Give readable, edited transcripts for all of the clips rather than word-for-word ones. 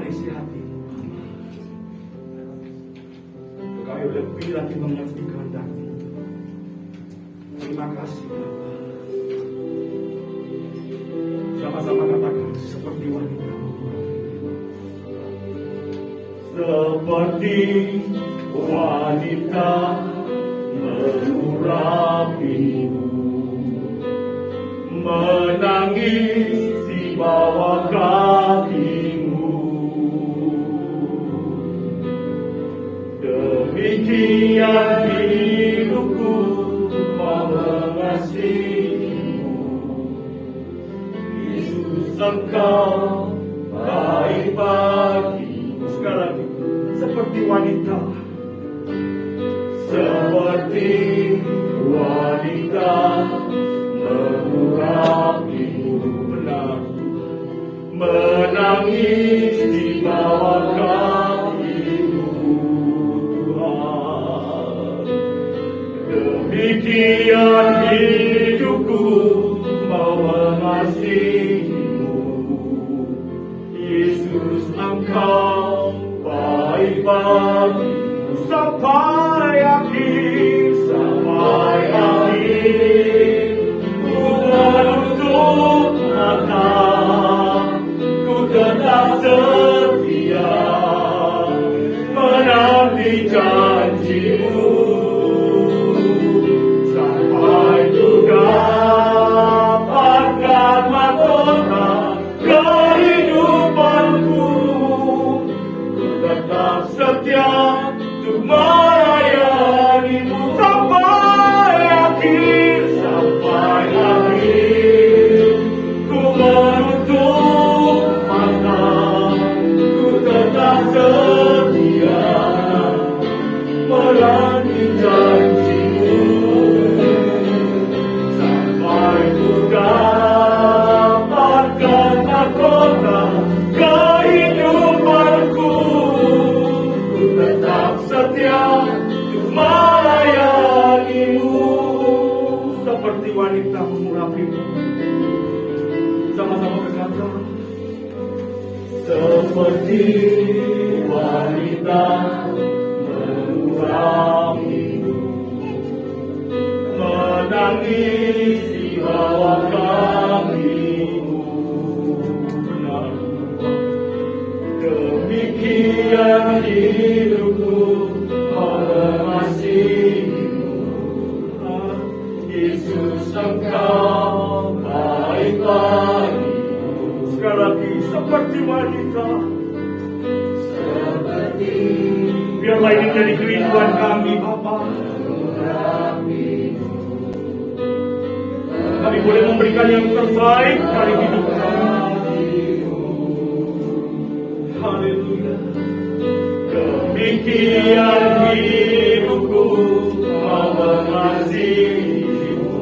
isi hati. Kami lebih lagi mengerti kehendak-Mu. Terima kasih Bapa. Sama-sama katakan seperti wanita. Seperti wanita mengurapimu, menangis di bawah kakimu. Demikian hidupku mau mengasihimu. Yesus, Engkau baik bagiku. Sekali lagi, seperti wanita. Seperti wanita mengurapimu, benar, menangis di bawah kakimu, Tuhan. Demikian hidupku mau mengasihimu. Yesus, Engkau baik bagiku. Sampai akhir, sampai akhir, ku menutup mata, ku tetap setia menanti janji-Mu, sampai ku dapatkan mahkota kehidupanku. Ku tetap setia untuk melayani-Mu sampai akhir, sampai akhir. Ku menutup mata, ku tetap setia melayani janji-Mu, sampai ku dapatkan mahkota kehidupanku. Ku tetap setia untuk melayani-Mu. Seperti wanita mengurapimu. Sama-sama berkata, seperti wanita mengurapimu, menangis di bawah kakimu. Benar, demikian hidupku mengasihimu. Yesus, Engkau baik bagiku. Sekali lagi, seperti wanita. Biarlah ini menjadi kerinduan kami, Bapa. Kami boleh memberikan yang terbaik dari hidup kami. Haleluya. Demikian hidupku mau mengasihimu.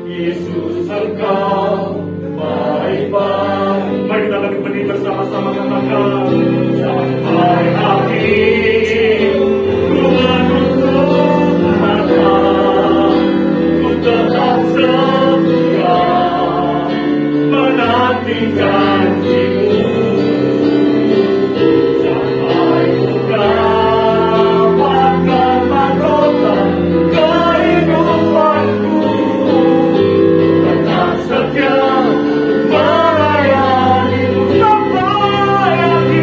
Yesus, Engkau baik baik. Mari kita bagi berdiri bersama-sama katakan, sampai akhir ku menutup mata, ku tetap setia menanti janji-Mu, sampai ku dapatkan mahkota kehidupanku. Tetap setia melayani-Mu sampai akhir.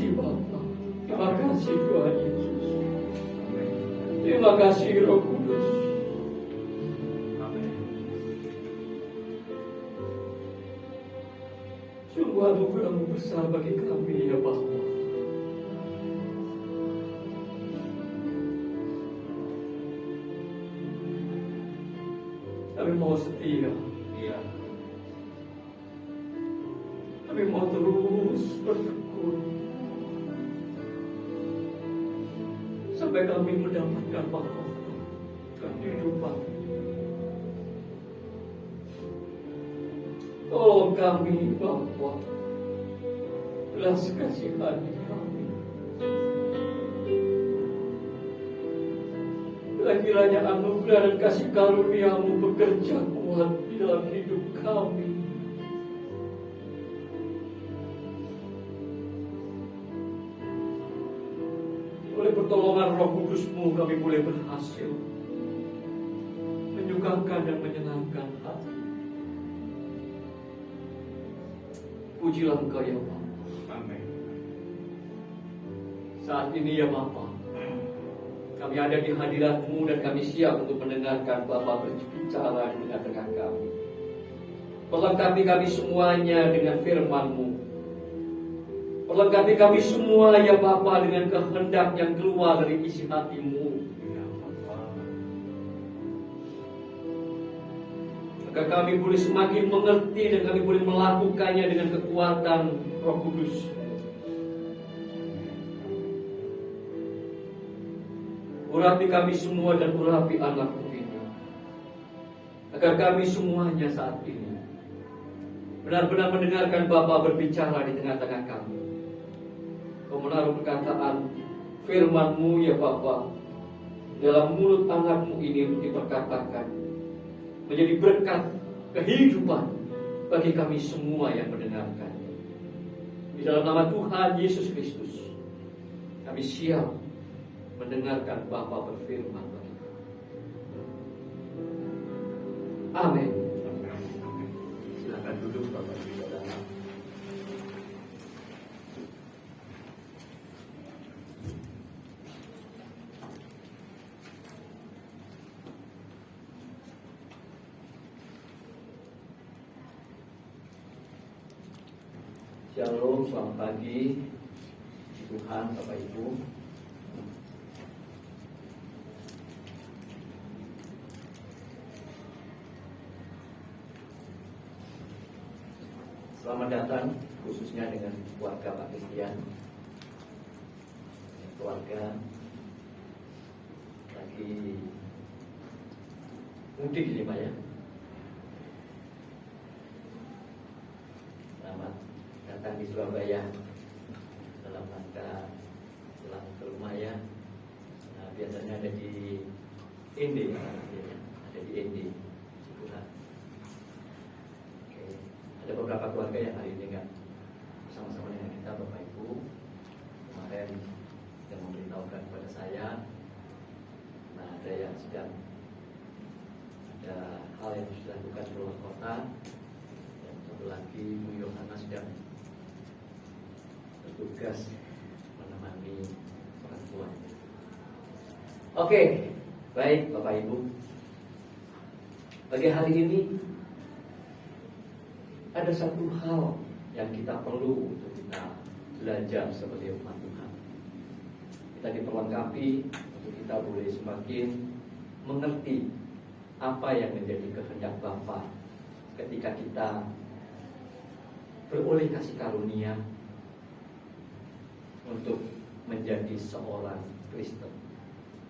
kasih Bapa. Terima kasih Tuhan Yesus. Terima kasih Roh Kudus. Sungguh anugerah-Mu besar bagi kami ya Bapa. Kami mau setia. Iya. Kami mau terus bertekun sampai kami mendapatkan mahkota kehidupan. Tolong kami Bapa, belas kasihani kami. Kiranya anugerah dan kasih karunia-Mu bekerja kuat di dalam hidup kami. Oleh pertolongan Roh Kudus-Mu kami boleh berhasil menyukakan dan menyenangkan hati. Pujilah Engkau ya Bapa. Amin. Saat ini ya Bapa, kami ada di hadirat-Mu dan kami siap untuk mendengarkan Bapa berbicara di tengah-tengah kami. Perlengkapi kami semuanya dengan firman-Mu. Perlengkapi kami semua ya Bapa dengan kehendak yang keluar dari isi hati-Mu. Iya, Bapa. Agar kami boleh semakin mengerti dan kami boleh melakukannya dengan kekuatan Roh Kudus. Urapi kami semua dan urapi anak-Mu ini. Agar kami semuanya saat ini benar-benar mendengarkan Bapa berbicara di tengah-tengah kami. Kau menaruh perkataan firman-Mu ya Bapa dalam mulut anak-Mu ini untuk diperkatakan, menjadi berkat kehidupan bagi kami semua yang mendengarkan. Di dalam nama Tuhan Yesus Kristus, kami siap mendengarkan Bapa berfirman bagi kami. Amin. Silakan duduk Bapak Ibu Saudara. Shalom, selamat pagi Tuhan, Bapak Ibu. Selamat datang khususnya dengan keluarga Pak Christian. Keluarga lagi mudik ini Pak ya. Selamat datang di Surabaya dalam rangka pulang ke rumah ya. Nah, biasanya ada di Indi, ada di Indi. Ada beberapa keluarga yang hari ini nggak bersama-sama dengan kita Bapak Ibu. Kemarin yang memberitahukan kepada saya, nah ada yang sedang ada hal yang harus dilakukan di luar kota, dan satu lagi Bu Yohana sedang bertugas menemani orang tuanya. Oke, baik Bapak Ibu. Pagi hari ini ada satu hal yang kita perlu untuk kita belajar sebagai umat Tuhan. Kita diperlengkapi untuk kita boleh semakin mengerti apa yang menjadi kehendak Bapa ketika kita beroleh kasih karunia untuk menjadi seorang Kristen,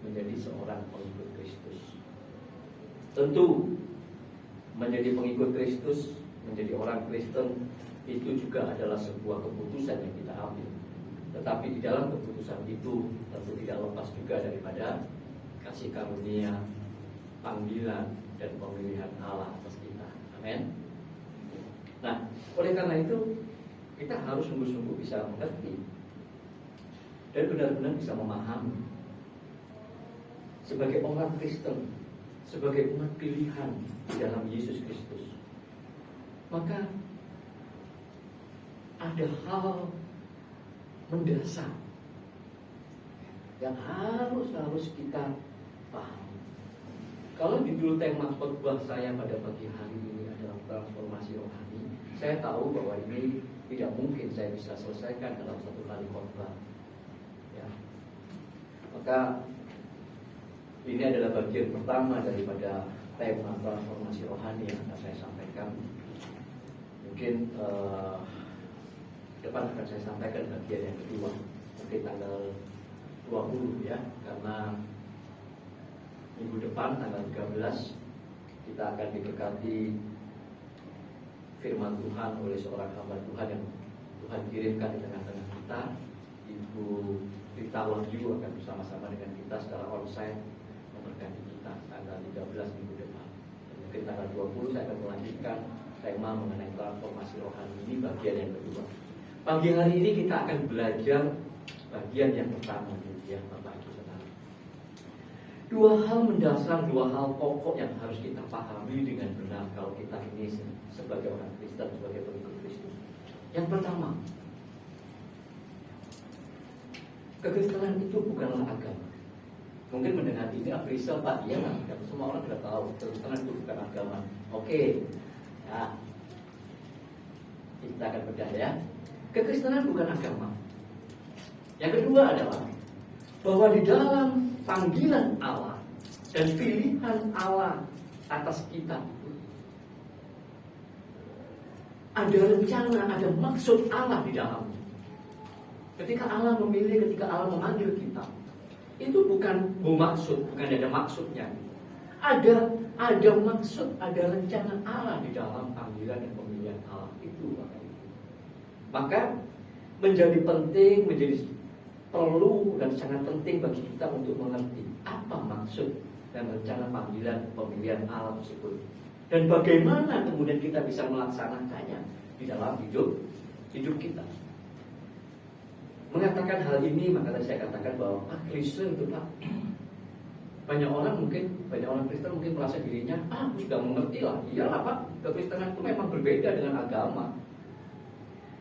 menjadi seorang pengikut Kristus. Tentu menjadi pengikut Kristus, menjadi orang Kristen itu juga adalah sebuah keputusan yang kita ambil. Tetapi di dalam keputusan itu tentu tidak lepas juga daripada kasih karunia, panggilan dan pemilihan Allah atas kita. Amin. Nah, oleh karena itu kita harus sungguh-sungguh bisa mengerti dan benar-benar bisa memahami sebagai orang Kristen, sebagai umat pilihan di dalam Yesus Kristus. Maka ada hal mendasar yang harus kita pahami. Kalau judul tema khotbah saya pada pagi hari ini adalah transformasi rohani, saya tahu bahwa ini tidak mungkin saya bisa selesaikan dalam satu kali khotbah. Ya. Maka ini adalah bagian pertama daripada tema transformasi rohani yang akan saya sampaikan. Mungkin depan akan saya sampaikan bagian yang kedua, mungkin tanggal 20 ya, karena minggu depan tanggal 13 kita akan diberkati firman Tuhan oleh seorang hamba Tuhan yang Tuhan kirimkan di tengah-tengah kita. Ibu Rita Wahyu akan bersama-sama dengan kita secara onsite memberkati kita tanggal 13 minggu depan. Dan mungkin tanggal 20 saya akan melanjutkan tema mengenai transformasi rohani, ini bagian yang kedua. Pagi hari ini kita akan belajar bagian yang pertama, ya Bapak Ibu Saudara. Dua hal mendasar, dua hal pokok yang harus kita pahami dengan benar kalau kita ini sebagai orang Kristen, sebagai pengikut Kristus. Yang pertama, kekristenan itu bukanlah agama. Mungkin mendengar ini Aprisa, Pak, iya kan? Semua orang sudah tahu kekristenan itu bukan agama. Oke, ya, kita akan bedah ya. Kekristenan bukan agama. Yang kedua adalah bahwa di dalam panggilan Allah dan pilihan Allah atas kita itu ada rencana, ada maksud Allah di dalamnya. Ketika Allah memilih, ketika Allah memanggil kita, itu bukan bermaksud, bukan ada maksudnya. Ada maksud, ada rencana Allah di dalam panggilan dan pemilihan Allah itu. Maka menjadi penting, menjadi perlu dan sangat penting bagi kita untuk mengerti apa maksud dan rencana panggilan pemilihan Allah tersebut, dan bagaimana kemudian kita bisa melaksanakannya di dalam hidup kita. Mengatakan hal ini, maka saya katakan bahwa klise itu Pak. Banyak orang Kristen mungkin merasa dirinya, aku sudah mengerti lah. Iyalah Pak, kekristenan itu memang berbeda dengan agama.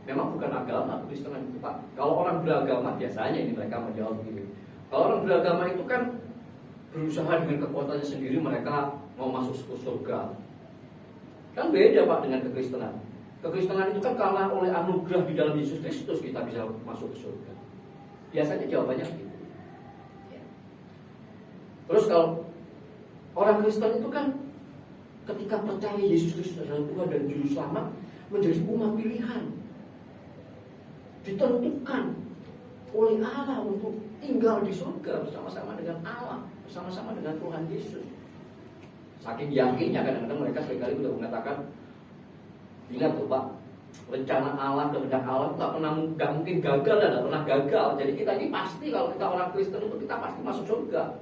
Memang bukan agama kekristenan itu Pak. Kalau orang beragama biasanya ini mereka menjawab begini. Kalau orang beragama itu kan berusaha dengan kekuatannya sendiri mereka mau masuk ke surga. Kan beda Pak dengan kekristenan. Kekristenan itu kan karena oleh anugerah di dalam Yesus Kristus kita bisa masuk ke surga. Biasanya jawabannya begitu. Terus kalau orang Kristen itu kan ketika percaya Yesus Kristus adalah Tuhan dan Juru Selamat, menjadi umat pilihan, ditentukan oleh Allah untuk tinggal di surga bersama-sama dengan Allah, bersama-sama dengan Tuhan Yesus. Saking yakinnya kadang-kadang mereka seringkali sudah mengatakan, ingat tuh Pak, rencana Allah, kehendak Allah nggak mungkin gagal dan nggak pernah gagal. Jadi kita ini pasti, kalau kita orang Kristen itu kita pasti masuk surga.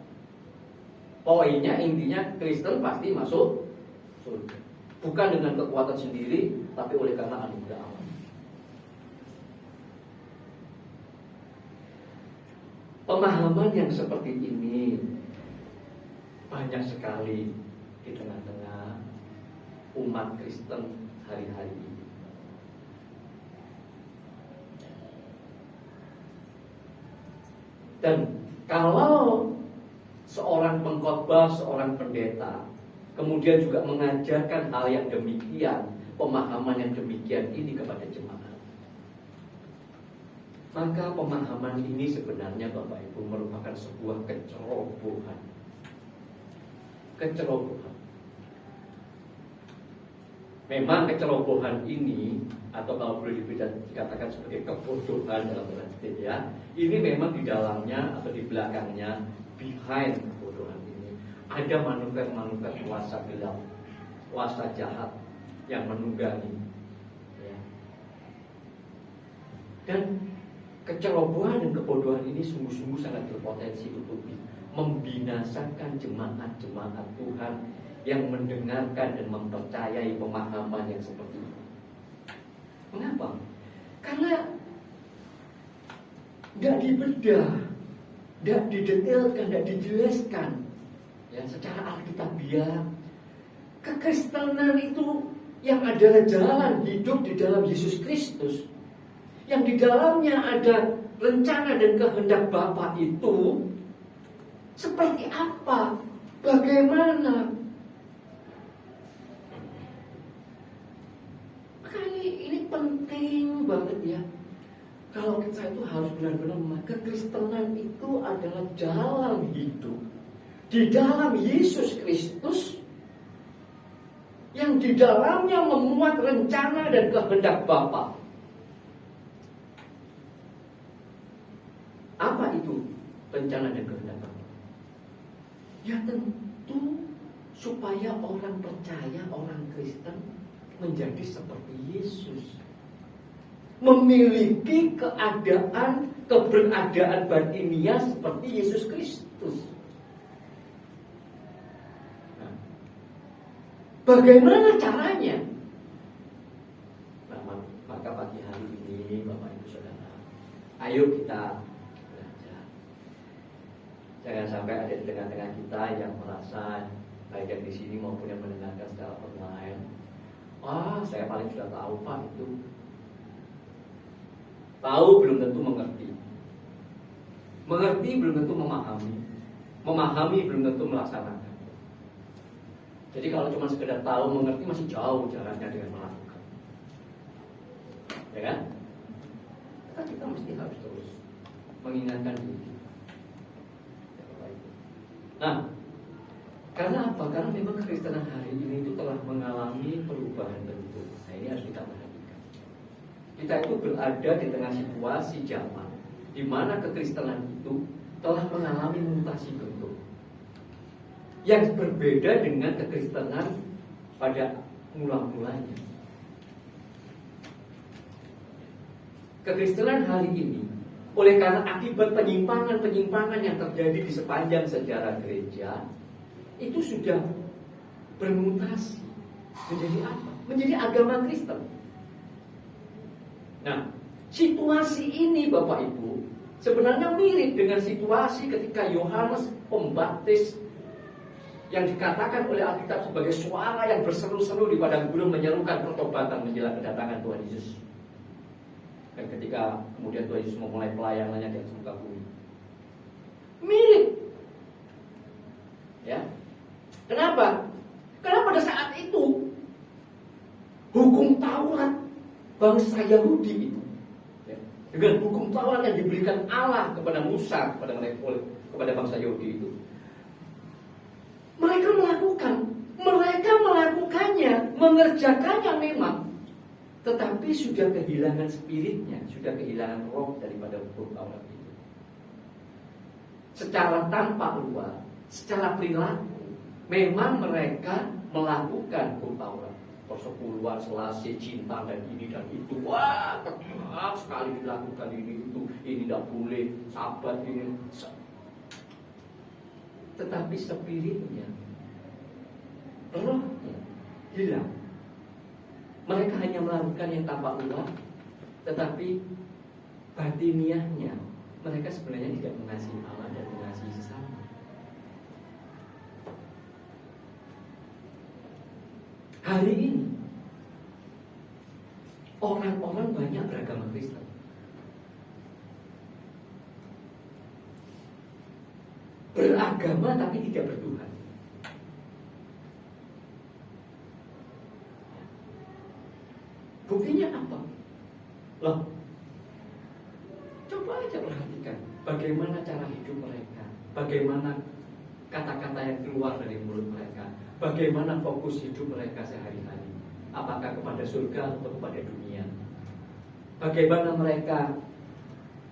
Poinnya, intinya Kristen pasti masuk surga. Bukan dengan kekuatan sendiri, tapi oleh karena anugerah Allah. Pemahaman yang seperti ini banyak sekali di tengah-tengah umat Kristen hari-hari ini. Dan kalau seorang pengkhotbah, seorang pendeta kemudian juga mengajarkan hal yang demikian, pemahaman yang demikian ini kepada jemaat, maka pemahaman ini sebenarnya Bapak Ibu merupakan sebuah kecerobohan. Memang kecerobohan ini, atau kalau boleh dikatakan sebagai kebodohan dalam tanda kutip ya, ini memang di dalamnya atau di belakangnya, behind kebodohan ini, ada manuver-manuver kuasa gelap, kuasa jahat yang menunggangi ya. Dan kecerobohan dan kebodohan ini sungguh-sungguh sangat berpotensi untuk membinasakan jemaat-jemaat Tuhan yang mendengarkan dan mempercayai pemahaman yang seperti itu. Mengapa? Karena tidak dibedah, tidak didetailkan, tidak dijelaskan ya, secara alkitabiah. Kekristenan itu yang adalah jalan hidup di dalam Yesus Kristus, yang di dalamnya ada rencana dan kehendak Bapa itu seperti apa? Bagaimana? Makanya ini penting banget ya. Kalau kita itu harus benar-benar kekristenan itu adalah jalan hidup di dalam Yesus Kristus, yang di dalamnya memuat rencana dan kehendak Bapa. Apa itu rencana dan kehendak Bapa? Ya tentu supaya orang percaya, orang Kristen menjadi seperti Yesus, memiliki keberadaan batiniah seperti Yesus Kristus. Nah, bagaimana caranya? Nah, maka pagi hari ini Bapak Ibu Saudara, ayo kita belajar. Jangan sampai ada di tengah-tengah kita yang merasa, baik yang di sini maupun yang mendengarkan secara online, saya paling sudah tahu Pak itu. Tahu belum tentu mengerti. Mengerti belum tentu memahami. Memahami belum tentu melaksanakan. Jadi kalau cuma sekedar tahu mengerti masih jauh jaraknya dengan melakukan. Ya kan? Kita mesti harus terus mengingatkan diri. Nah, karena apa? Karena memang kekristenan hari ini itu telah mengalami perubahan bentuk. Nah, ini harus kita perhatikan. Kita itu berada di tengah situasi zaman di mana kekristenan itu telah mengalami mutasi bentuk yang berbeda dengan kekristenan pada mula-mulanya. Kekristenan hari ini, oleh karena akibat penyimpangan-penyimpangan yang terjadi di sepanjang sejarah gereja, itu sudah bermutasi menjadi apa? Menjadi agama Kristen. Nah, situasi ini Bapak Ibu sebenarnya mirip dengan situasi ketika Yohanes Pembaptis yang dikatakan oleh Alkitab sebagai suara yang berseru-seru di padang gurun menyerukan pertobatan menjelang kedatangan Tuhan Yesus. Dan ketika kemudian Tuhan Yesus memulai pelayanannya di atas muka bumi, mirip. Ya. Kenapa? Karena pada saat itu hukum Taurat bangsa Yahudi itu, ya, dengan hukum Taurat yang diberikan Allah kepada Musa, kepada bangsa Yahudi itu, mereka melakukannya, mengerjakannya memang, tetapi sudah kehilangan spiritnya, sudah kehilangan roh daripada hukum Taurat itu. Secara tampak luar, secara perilaku, memang mereka melakukan hukum Taurat. Persepuluhan, selasi, cinta dan ini dan itu. Wah, ketat sekali dilakukan ini tidak boleh, sahabat ini. Tetapi spiritnya, rohnya hilang. Mereka hanya melakukan yang tampak luar, tetapi batiniahnya mereka sebenarnya tidak mengasihi Allah dan mengasihi sesama. Hari ini orang-orang banyak beragama Kristen, beragama tapi tidak bertuhan. Buktinya apa? Loh, coba aja perhatikan bagaimana cara hidup mereka, bagaimana kata-kata yang keluar dari mulut mereka, bagaimana fokus hidup mereka sehari-hari. Apakah kepada surga atau kepada dunia? Bagaimana mereka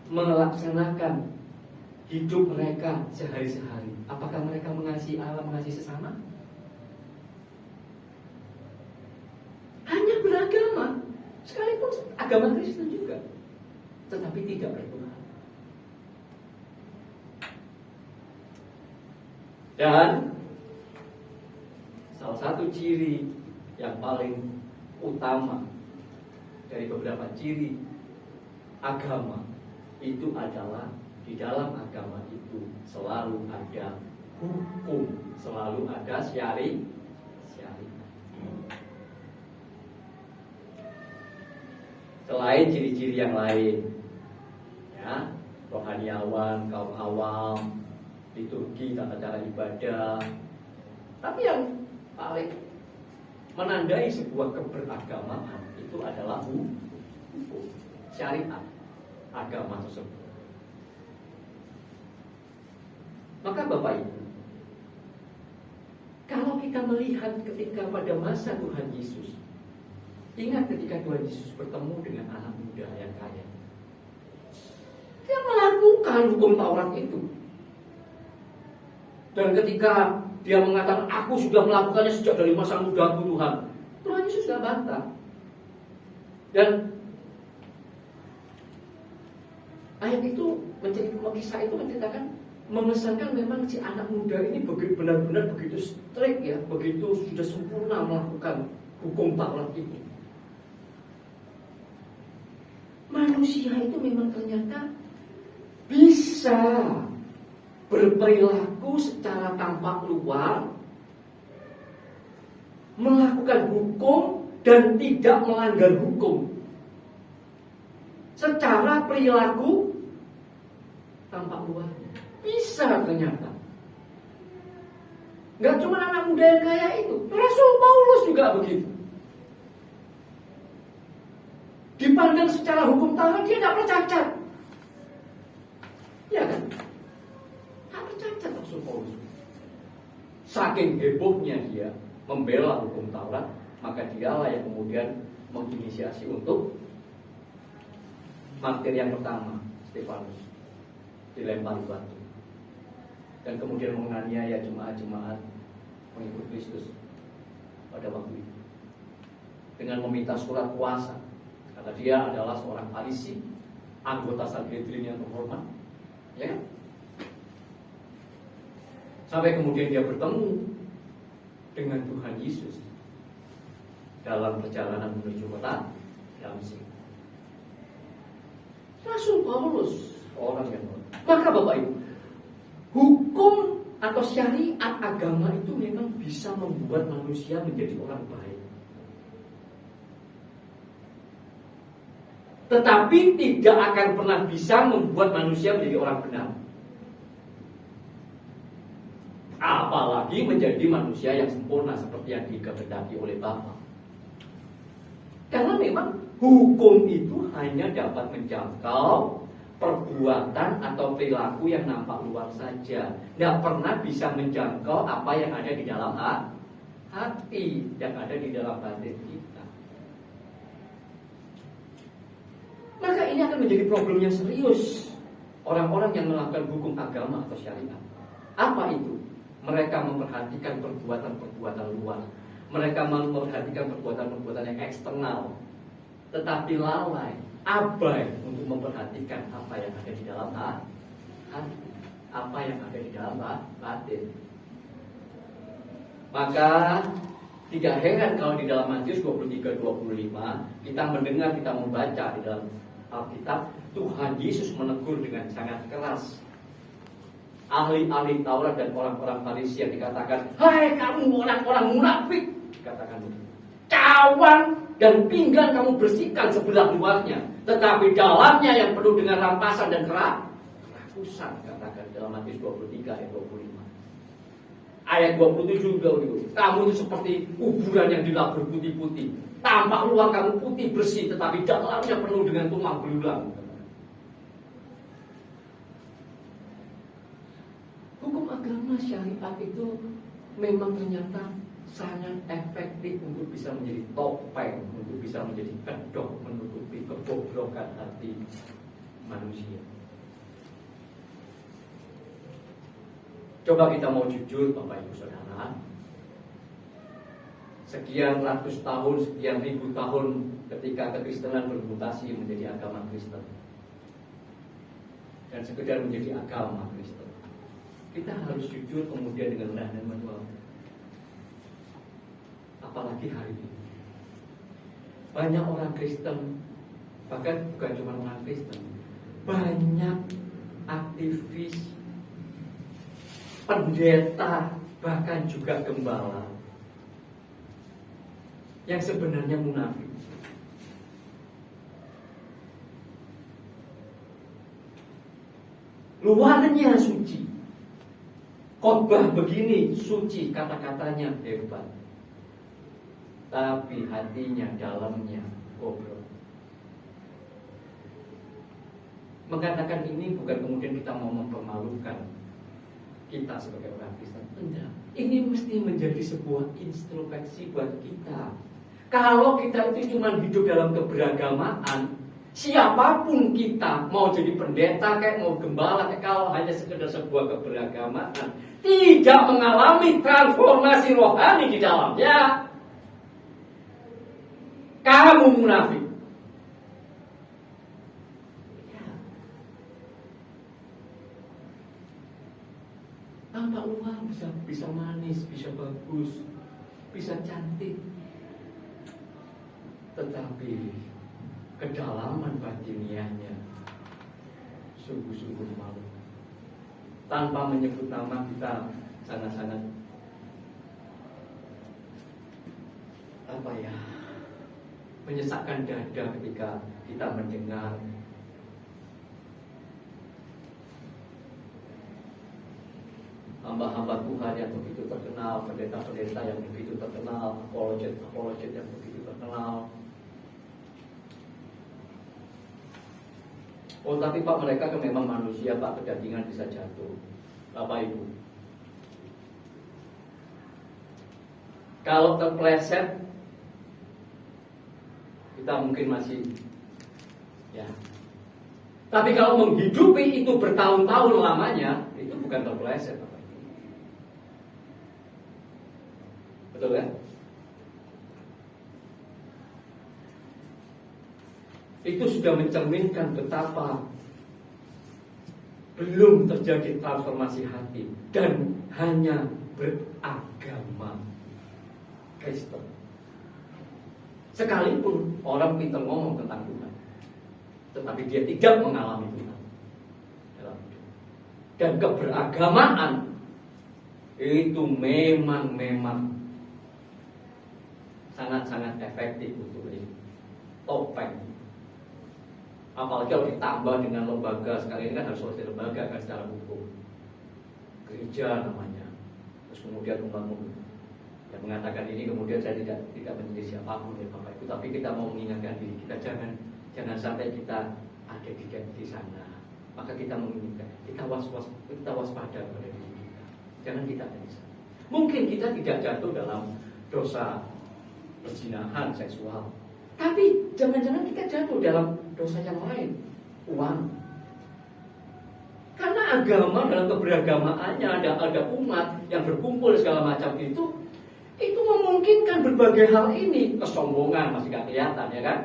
melaksanakan hidup mereka sehari-hari? Apakah mereka mengasihi Allah, mengasihi sesama? Hanya beragama, sekalipun agama Kristen juga, tetapi tidak bertuhan. Dan salah satu ciri yang paling utama dari beberapa ciri agama itu adalah di dalam agama itu selalu ada hukum, selalu ada syariat. Selain ciri-ciri yang lain, ya, rohaniawan, kaum awam, liturgi, tata cara ibadah. Tapi yang paling menandai sebuah keberagamaan itu adalah hukum, syariat agama tersebut. Maka Bapak Ibu, kalau kita melihat ketika pada masa Tuhan Yesus, ingat ketika Tuhan Yesus bertemu dengan anak muda yang kaya, dia melakukan hukum Taurat itu. Dan ketika dia mengatakan, aku sudah melakukannya sejak dari masa mudaku Tuhan, Tuhan Yesus sudah bantah. Dan ayat itu, kisah itu menceritakan, mengesankan memang si anak muda ini benar-benar begitu strict ya, begitu sudah sempurna melakukan hukum Taurat itu. Manusia itu memang ternyata bisa berperilaku secara tampak luar, melakukan hukum dan tidak melanggar hukum. Secara perilaku tampak luar bisa ternyata. Gak cuma anak muda yang kaya itu, Rasul Paulus juga begitu. Dipandang secara hukum Taurat dia tidak bercacat. Ya kan? Tak bercacat Rasul Paulus. Saking hebohnya dia membela hukum Taurat, maka dialah yang kemudian menginisiasi untuk martir yang pertama, Stefanus, dilempar batu. Dan kemudian menganiaya jemaat-jemaat pengikut Kristus pada waktu itu dengan meminta surat kuasa, karena dia adalah seorang Farisi, anggota Sanhedrin yang terhormat, ya. Sampai kemudian dia bertemu dengan Tuhan Yesus dalam perjalanan menuju kota Damsyik. Rasul Paulus orang yang maka Bapak Ibu, hukum atau syariat agama itu memang bisa membuat manusia menjadi orang baik. Tetapi tidak akan pernah bisa membuat manusia menjadi orang benar. Apalagi menjadi manusia yang sempurna seperti yang dikehendaki oleh Bapa. Karena memang hukum itu hanya dapat menjangkau perbuatan atau perilaku yang nampak luar saja. Tidak pernah bisa menjangkau apa yang ada di dalam hati, yang ada di dalam batin kita. Maka ini akan menjadi problem yang serius orang-orang yang melakukan hukum agama atau syariat. Apa itu? Mereka memperhatikan perbuatan-perbuatan luar. Mereka memperhatikan perbuatan-perbuatan yang eksternal, tetapi lalai, abai untuk memperhatikan apa yang ada di dalam hati, apa yang ada di dalam batin. Maka tidak heran kalau di dalam Matius 23-25 kita mendengar, kita membaca di dalam Alkitab, Tuhan Yesus menegur dengan sangat keras ahli-ahli Taurat dan orang-orang Farisi yang dikatakan, hai kamu orang-orang munafik, dikatakan begitu. Cawan dan pinggang kamu bersihkan sebelah luarnya, tetapi dalamnya yang penuh dengan rampasan dan kerakusan, katakan dalam Matius 23 ayat 25. Ayat 27 juga begitu. Kamu itu seperti kuburan yang dilabur putih-putih. Tampak luar kamu putih bersih, tetapi dalamnya penuh dengan tulang belulang. Hukum agama syariat itu memang ternyata sangat efektif untuk bisa menjadi topeng, untuk bisa menjadi kedok menutupi kebobrokan hati manusia. Coba kita mau jujur Bapak Ibu Saudara, sekian ratus tahun, sekian ribu tahun ketika kekristenan bermutasi menjadi agama Kristen dan sekedar menjadi agama Kristen, kita harus jujur kemudian dengan rendah dan manual. Apalagi hari ini banyak orang Kristen, bahkan bukan cuma orang Kristen, banyak aktivis, pendeta, bahkan juga gembala yang sebenarnya munafik. luarnya suci. Khotbah begini suci, kata-katanya hebat. Tapi hatinya, dalamnya goblok. Mengatakan ini bukan kemudian kita mau mempermalukan kita sebagai orang Kristen. Enggak. Ini mesti menjadi sebuah introspeksi buat kita. Kalau kita itu cuma hidup dalam keberagamaan, siapapun kita, mau jadi pendeta kayak mau gembala kayak, kalau hanya sekedar sebuah keberagamaan, tidak mengalami transformasi rohani di dalamnya, kamu munafik. Tampak luar bisa manis, bisa bagus, bisa cantik, tetapi kedalaman batiniahnya sungguh-sungguh malu. Tanpa menyebut nama, kita sangat-sangat menyesakkan dada ketika kita mendengar hamba-hamba Tuhan yang begitu terkenal, pendeta-pendeta yang begitu terkenal, apologet yang begitu terkenal. Oh tapi Pak, mereka kan memang manusia Pak, kedagingan bisa jatuh. Bapak Ibu, kalau terpleset, kita mungkin masih ya. Tapi kalau menghidupi itu bertahun-tahun lamanya, itu bukan terpleset Bapak Ibu. Betul kan? Itu sudah mencerminkan betapa belum terjadi transformasi hati dan hanya beragama Kristen. Sekalipun orang pintar ngomong tentang Tuhan, tetapi dia tidak mengalami Tuhan dalam hidup. Dan keberagamaan itu memang sangat-sangat efektif untuk ini. Topeng. Apalagi kalau ditambah dengan lembaga, sekarang ini kan harus selesai lembaga kan secara hukum, gereja namanya. Terus kemudian membangun yang mengatakan ini, kemudian saya tidak menjadi siapapun ya Bapak Ibu, tapi kita mau mengingatkan diri kita, jangan sampai kita ada di sana. Maka kita mengingatkan, kita waspada pada diri kita. Jangan kita ada di sana. Mungkin kita tidak jatuh dalam dosa perzinahan seksual, tapi jangan-jangan kita jatuh dalam dosa yang lain, uang. Karena agama dalam keberagamaannya ada umat yang berkumpul segala macam itu memungkinkan berbagai hal ini. Kesombongan masih gak kelihatan ya kan?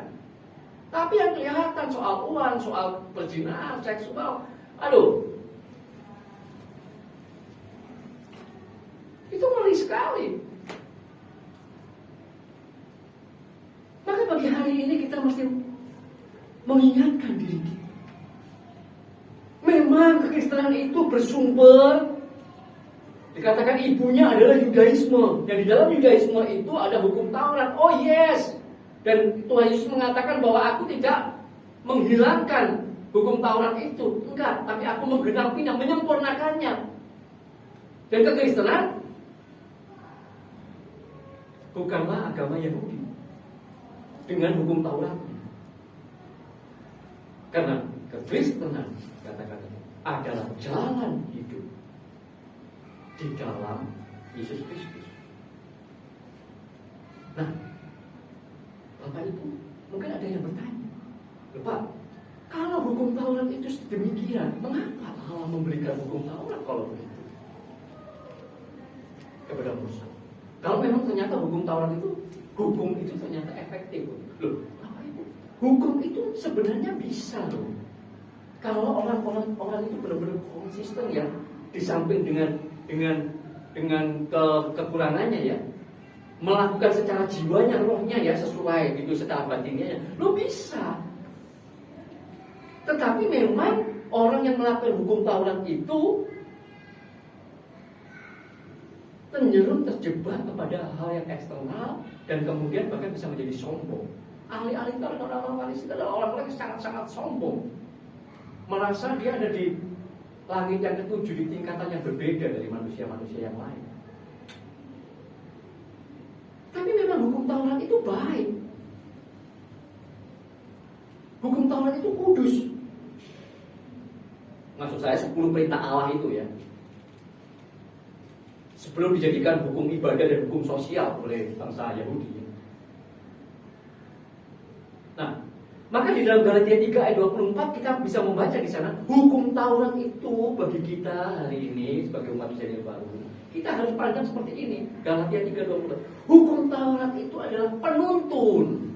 Tapi yang kelihatan soal uang, soal perzinahan seksual, aduh, itu ngeri sekali. Maka pagi hari ini kita mesti mengingatkan diri kita. Memang kekristenan itu bersumber, dikatakan ibunya adalah Yudaisme. Dan di dalam Yudaisme itu ada hukum Taurat. Oh yes. Dan Tuhan Yesus mengatakan bahwa aku tidak menghilangkan hukum Taurat itu. Enggak, tapi aku menggenapinya, menyempurnakannya. Dan kekristenan bukanlah agama Yahudi dengan hukum Tauratnya. Karena kekristenan, katakan, adalah jalan hidup di dalam Yesus Kristus. Nah, Bapak Ibu, mungkin ada yang bertanya, Pak, kalau hukum Taurat itu sedemikian, mengapa Allah memberikan hukum Taurat kalau begitu kepada Musa? Kalau memang ternyata hukum Taurat itu ternyata efektif, loh, Bapak Ibu, hukum itu sebenarnya bisa loh. Kalau orang itu benar-benar konsisten ya, di samping dengan kekurangannya ya, melakukan secara jiwanya, rohnya ya sesuai gitu, secara batinnya, lo bisa. Tetapi memang orang yang melakukan hukum Taurat itu cenderung terjebak kepada hal yang eksternal dan kemudian bahkan bisa menjadi sombong. Ahli-ahli Taurat, orang-orang Farisi adalah orang-orang yang sangat-sangat sombong, merasa dia ada di langit yang ketujuh di tingkatan yang berbeda dari manusia-manusia yang lain. Tapi memang hukum Taurat itu baik. Hukum Taurat itu kudus. Maksud saya 10 perintah Allah itu ya, sebelum dijadikan hukum ibadah dan hukum sosial oleh bangsa Yahudi. Nah, maka di dalam Galatia 3 ayat 24 kita bisa membaca di sana hukum Taurat itu bagi kita hari ini sebagai umat Israel baru. Kita harus pandang seperti ini. Galatia 3:24. Hukum Taurat itu adalah penuntun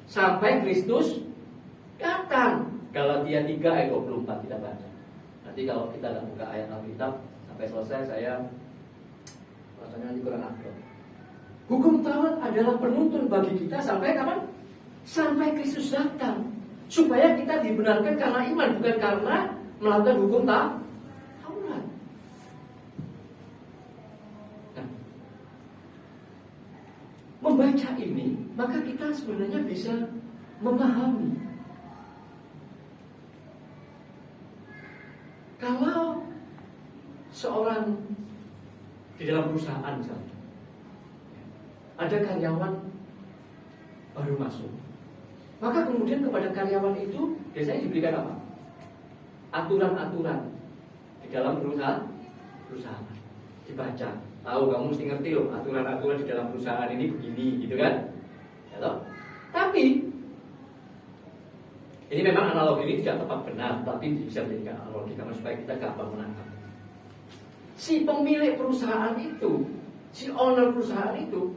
sampai Kristus datang. Galatia 3 ayat 24 kita baca. Nanti kalau kita nggak buka ayat Alkitab sampai selesai saya rasanya nanti kurang aktif. Hukum Taurat adalah penuntun bagi kita sampai kapan? Sampai Kristus datang. Supaya kita dibenarkan karena iman, bukan karena melakukan hukum Taurat. Nah, membaca ini, maka kita sebenarnya bisa memahami kalau seorang di dalam perusahaan misalnya ada karyawan baru masuk, maka kemudian kepada karyawan itu biasanya diberikan apa? Aturan-aturan di dalam perusahaan dibaca. Tahu, kamu mesti ngerti loh aturan-aturan di dalam perusahaan ini begini, gitu kan? Ya toh? Tapi ini memang analogi ini tidak tepat benar, tapi bisa menjadikan analogi karena supaya kita gampang menangkap. Si pemilik perusahaan itu, si owner perusahaan itu,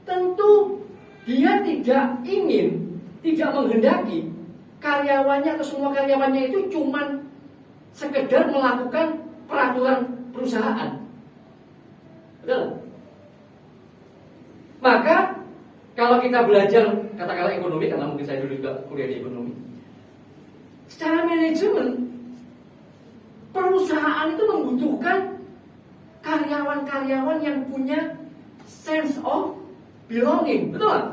tentu dia tidak ingin, tidak menghendaki karyawannya atau semua karyawannya itu cuman sekedar melakukan peraturan perusahaan. Betul? Maka kalau kita belajar katakanlah ekonomi, karena mungkin saya dulu juga kuliah di ekonomi, secara manajemen perusahaan itu membutuhkan karyawan-karyawan yang punya sense of belonging, betul?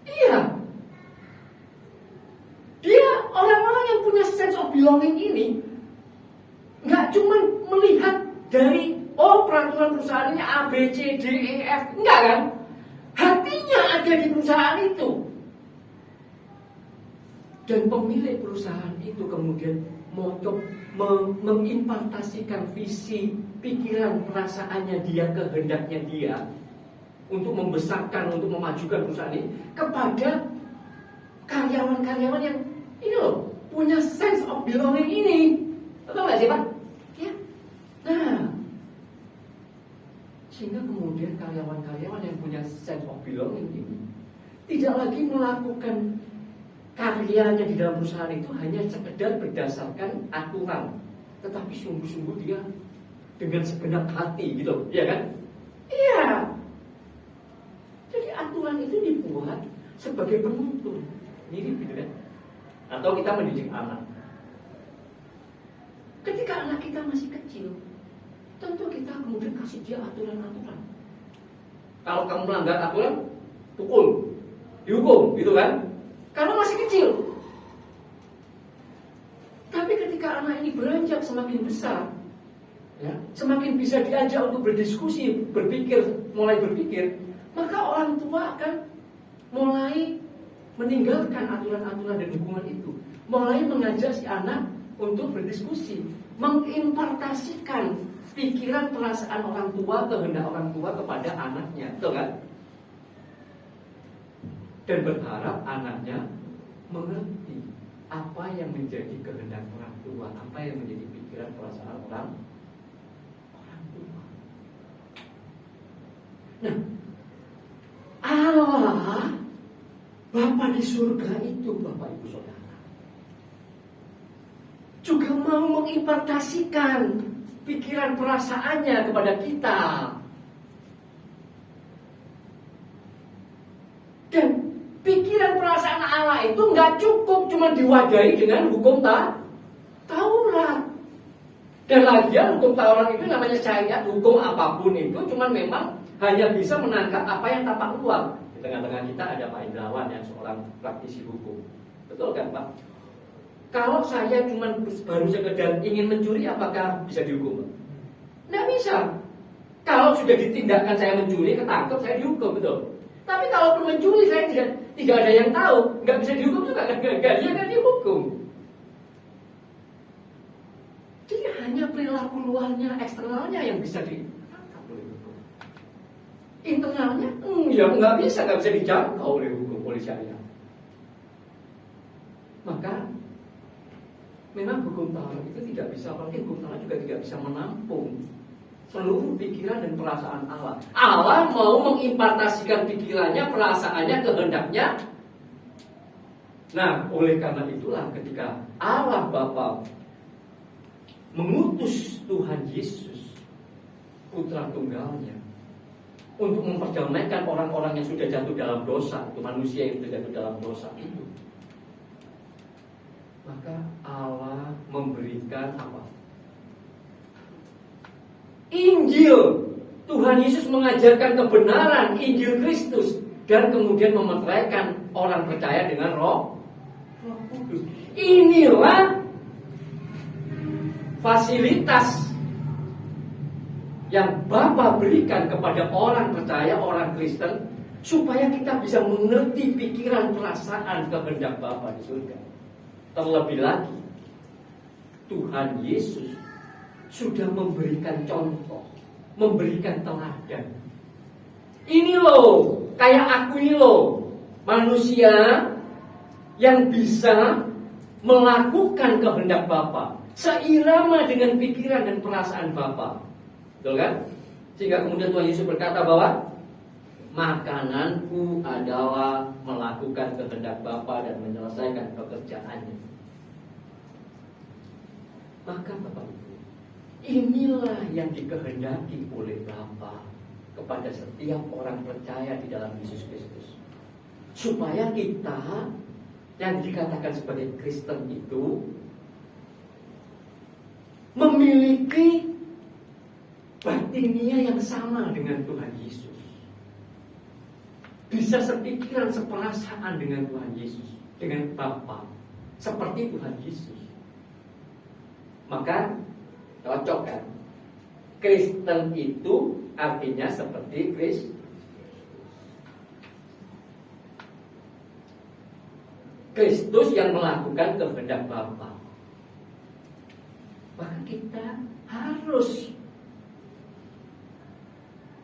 Iya. Dia orang-orang yang punya sense of belonging ini nggak cuma melihat dari peraturan perusahaan ini A, B, C, D, E, F, enggak kan? Hatinya ada di perusahaan itu. Dan pemilik perusahaan itu kemudian mengimpartasikan visi, pikiran, perasaannya dia, kehendaknya dia untuk membesarkan, untuk memajukan perusahaan ini kepada karyawan-karyawan yang ini loh, punya sense of belonging ini. Betul nggak sih Pak? Ya. Nah, sehingga kemudian karyawan-karyawan yang punya sense of belonging ini tidak lagi melakukan karyanya di dalam perusahaan itu hanya sekedar berdasarkan aturan, tetapi sungguh-sungguh dia dengan segenap hati gitu, ya kan? Iya. Jadi aturan itu dibuat sebagai penuntun, mirip gitu kan? Atau kita mendidik anak. Ketika anak kita masih kecil, tentu kita kemudian kasih dia aturan-aturan. Kalau kamu melanggar aturan, pukul, dihukum, gitu kan? Karena masih kecil. Tapi ketika anak ini beranjak semakin besar, ya, semakin bisa diajak untuk berdiskusi, mulai berpikir, maka orang tua akan mulai meninggalkan aturan-aturan dan hukuman itu, mulai mengajak si anak untuk berdiskusi, mengimpartasikan pikiran, perasaan orang tua, kehendak orang tua kepada anaknya, betul kan? Dan berharap anaknya mengerti apa yang menjadi kehendak orang tua, apa yang menjadi pikiran, perasaan orang tua. Nah, Allah Bapa di surga itu, Bapak Ibu Saudara, juga mau mengimpartasikan pikiran perasaannya kepada kita. Dan pikiran perasaan Allah itu nggak cukup cuma diwadahi dengan hukum Taurat. Dan lagian hukum Taurat itu namanya syariat, hukum apapun itu cuma memang hanya bisa menangkap apa yang tampak luar. Di tengah-tengah kita ada Pak Indrawan yang seorang praktisi hukum, betul kan Pak? Kalau saya cuma baru sekedar ingin mencuri, apakah bisa dihukum? Tidak bisa. Kalau sudah ditindakkan saya mencuri, ketangkep, saya dihukum, betul. Tapi kalau mencuri saya tidak ada yang tahu, nggak bisa dihukum juga, nggak dihukum. Jadi hanya perilaku luarnya, eksternalnya yang bisa ditangkap oleh hukum. Internalnya, ya nggak bisa dijangkau oleh hukum, oleh syariat. Maka memang hukum Taurat itu tidak bisa, apalagi hukum Taurat juga tidak bisa menampung seluruh pikiran dan perasaan Allah. Allah mau mengimpartasikan pikirannya, perasaannya, kehendaknya. Nah, oleh karena itulah ketika Allah Bapa mengutus Tuhan Yesus, Putra Tunggalnya, untuk memerdamaikan orang-orang yang sudah jatuh dalam dosa, itu manusia yang sudah jatuh dalam dosa itu, maka Allah memberikan apa? Injil. Tuhan Yesus mengajarkan kebenaran Injil Kristus dan kemudian memeteraikan orang percaya dengan Roh Kudus. Inilah fasilitas yang Bapa berikan kepada orang percaya, orang Kristen, supaya kita bisa mengerti pikiran, perasaan, kehendak Bapa di surga. Terlebih lagi, Tuhan Yesus sudah memberikan contoh, memberikan teladan. Ini loh, kayak aku ini loh, manusia yang bisa melakukan kehendak Bapa, seirama dengan pikiran dan perasaan Bapa. Betul kan? Sehingga kemudian Tuhan Yesus berkata bahwa makananku adalah melakukan kehendak Bapa dan menyelesaikan pekerjaannya. Maka Bapak Ibu, inilah yang dikehendaki oleh Bapa kepada setiap orang percaya di dalam Yesus Kristus. Supaya kita yang dikatakan sebagai Kristen itu memiliki batinia yang sama dengan Tuhan Yesus. Bisa sepikiran, seperasaan dengan Tuhan Yesus, dengan Bapa, seperti Tuhan Yesus. Maka cocok kan? Kristen itu artinya seperti Kristus yang melakukan kehendak Bapa. Maka kita harus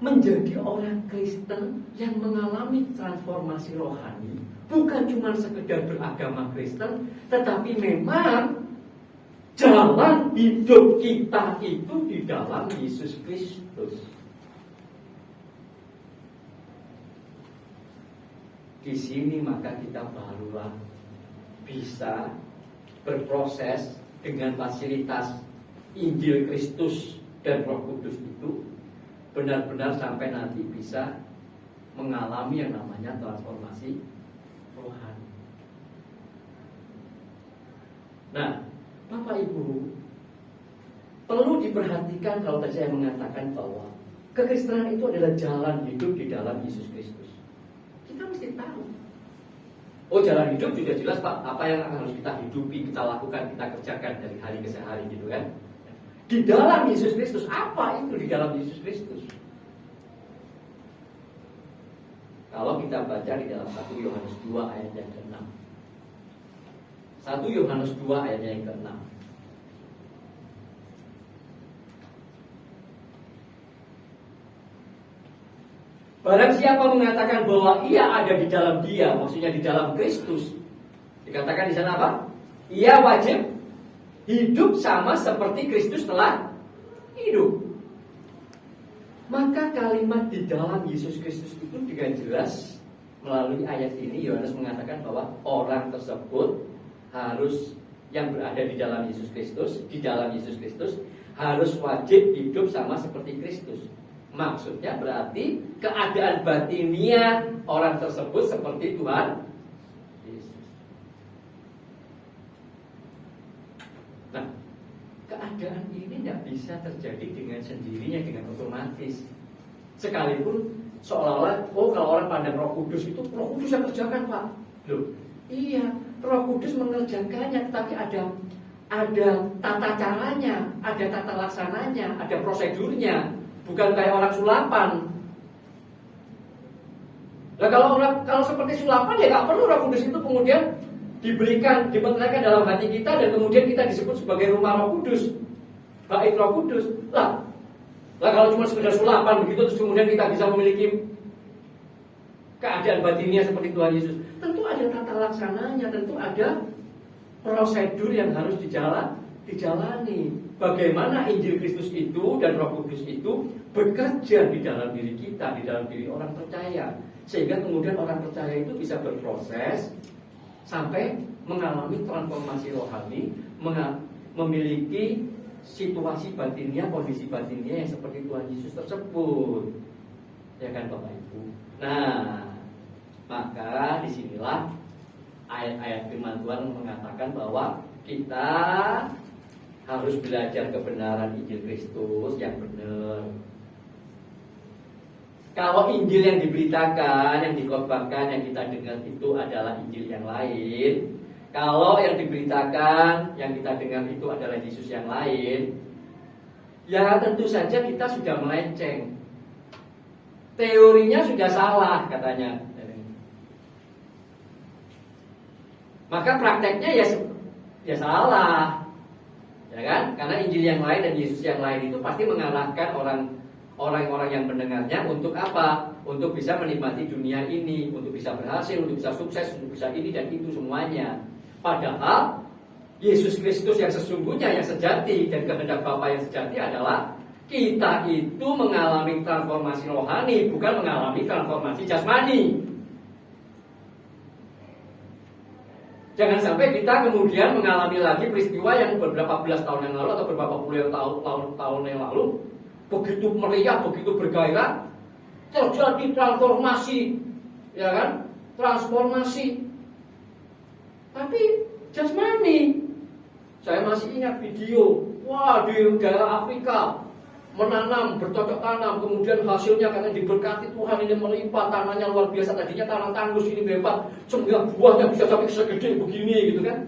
menjadi orang Kristen yang mengalami transformasi rohani, bukan cuma sekedar beragama Kristen, tetapi memang jalan hidup kita itu di dalam Yesus Kristus. Di sini maka kita barulah bisa berproses dengan fasilitas Injil Kristus dan Roh Kudus itu benar-benar sampai nanti bisa mengalami yang namanya transformasi rohani. Nah, Bapak Ibu, perlu diperhatikan kalau tadi saya mengatakan bahwa kekristenan itu adalah jalan hidup di dalam Yesus Kristus. Kita mesti tahu. Oh, jalan hidup sudah jelas Pak, apa yang harus kita hidupi, kita lakukan, kita kerjakan dari hari ke hari gitu kan. Di dalam Yesus Kristus, apa itu di dalam Yesus Kristus? Kalau kita baca di dalam 1 Yohanes 2 ayat yang ke-6. 1 Yohanes 2 ayat yang ke-6. Barang siapa mengatakan bahwa ia ada di dalam Dia, maksudnya di dalam Kristus, dikatakan di sana apa? Ia wajib hidup sama seperti Kristus telah hidup. Maka kalimat di dalam Yesus Kristus itu dengan jelas melalui ayat ini Yohanes mengatakan bahwa orang tersebut harus yang berada di dalam Yesus Kristus, di dalam Yesus Kristus harus wajib hidup sama seperti Kristus. Maksudnya berarti keadaan batinia orang tersebut seperti Tuhan Yesus. Nah, keadaan ini tidak bisa terjadi dengan sendirinya, dengan otomatis. Sekalipun seolah-olah, oh kalau orang pandang Roh Kudus itu Roh Kudus yang kerjakan Pak. Loh, iya, Roh Kudus mengerjakannya, tetapi ada tata caranya, ada tata laksananya, ada prosedurnya, bukan kayak orang sulapan. Nah kalau seperti sulapan ya nggak perlu Roh Kudus itu kemudian dimeteraikan dalam hati kita dan kemudian kita disebut sebagai rumah Roh Kudus, bait Roh Kudus. Lah kalau cuma sekedar sulapan begitu terus kemudian kita bisa memiliki keadaan batinnya seperti Tuhan Yesus, tentu ada tata laksananya, tentu ada prosedur yang harus dijalani. Bagaimana Injil Kristus itu dan Roh Kudus itu bekerja di dalam diri kita, di dalam diri orang percaya, sehingga kemudian orang percaya itu bisa berproses sampai mengalami transformasi rohani, memiliki situasi batinnya, kondisi batinnya yang seperti Tuhan Yesus tersebut. Ya kan Bapak Ibu? Nah, maka disinilah ayat-ayat firman Tuhan mengatakan bahwa kita harus belajar kebenaran Injil Kristus yang benar. Kalau Injil yang diberitakan, yang dikhotbahkan, yang kita dengar itu adalah Injil yang lain, kalau yang diberitakan, yang kita dengar itu adalah Yesus yang lain, ya tentu saja kita sudah melenceng. Teorinya sudah salah katanya. Maka prakteknya ya salah. Ya kan? Karena Injil yang lain dan Yesus yang lain itu pasti mengalahkan orang-orang yang mendengarnya untuk apa? Untuk bisa menikmati dunia ini, untuk bisa berhasil, untuk bisa sukses, untuk bisa ini dan itu semuanya. Padahal Yesus Kristus yang sesungguhnya, yang sejati dan kehendak Bapa yang sejati adalah kita itu mengalami transformasi rohani, bukan mengalami transformasi jasmani. Jangan sampai kita kemudian mengalami lagi peristiwa yang beberapa belas tahun yang lalu atau beberapa puluh tahun yang lalu, begitu meriah, begitu bergairah, terjadi transformasi, ya kan? Transformasi. Tapi jasmani. Saya masih ingat video, wah di daerah Afrika menanam, bercocok tanam, kemudian hasilnya karena diberkati Tuhan ini melimpah, tanahnya luar biasa, tadinya tanah tandus ini hebat, sehingga buahnya bisa sampai segede begini gitu kan.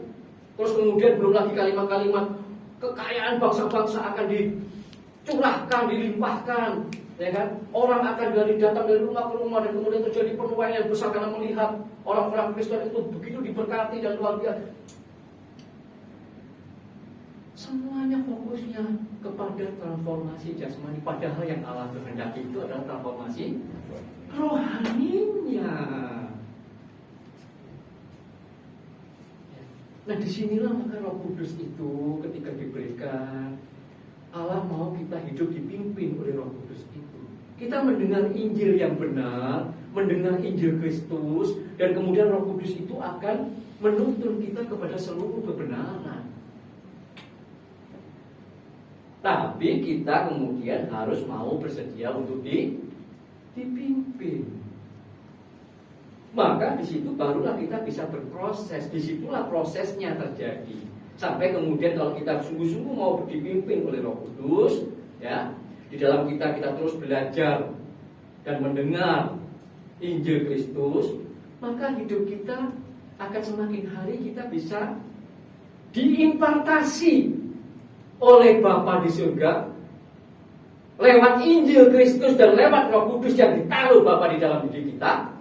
Terus kemudian belum lagi kalimat-kalimat kekayaan bangsa-bangsa akan dicurahkan, dilimpahkan, ya kan. Orang akan datang dari rumah ke rumah dan kemudian terjadi penuaian yang besar karena melihat orang-orang Kristen itu begitu diberkati dan luar biasa. Semuanya fokusnya kepada transformasi jasmani, padahal yang Allah kehendaki itu adalah transformasi rohaninya. Nah disinilah maka Roh Kudus itu ketika diberikan, Allah mau kita hidup dipimpin oleh Roh Kudus itu. Kita mendengar Injil yang benar, mendengar Injil Kristus, dan kemudian Roh Kudus itu akan menuntun kita kepada seluruh kebenaran. Tapi kita kemudian harus mau bersedia untuk dipimpin. Maka di situ barulah kita bisa berproses. Disitulah prosesnya terjadi. Sampai kemudian kalau kita sungguh-sungguh mau dipimpin oleh Roh Kudus, ya, di dalam kita terus belajar dan mendengar Injil Kristus, maka hidup kita akan semakin hari kita bisa diimpartasi oleh Bapa di surga lewat Injil Kristus dan lewat Roh Kudus yang ditaruh Bapa di dalam diri kita,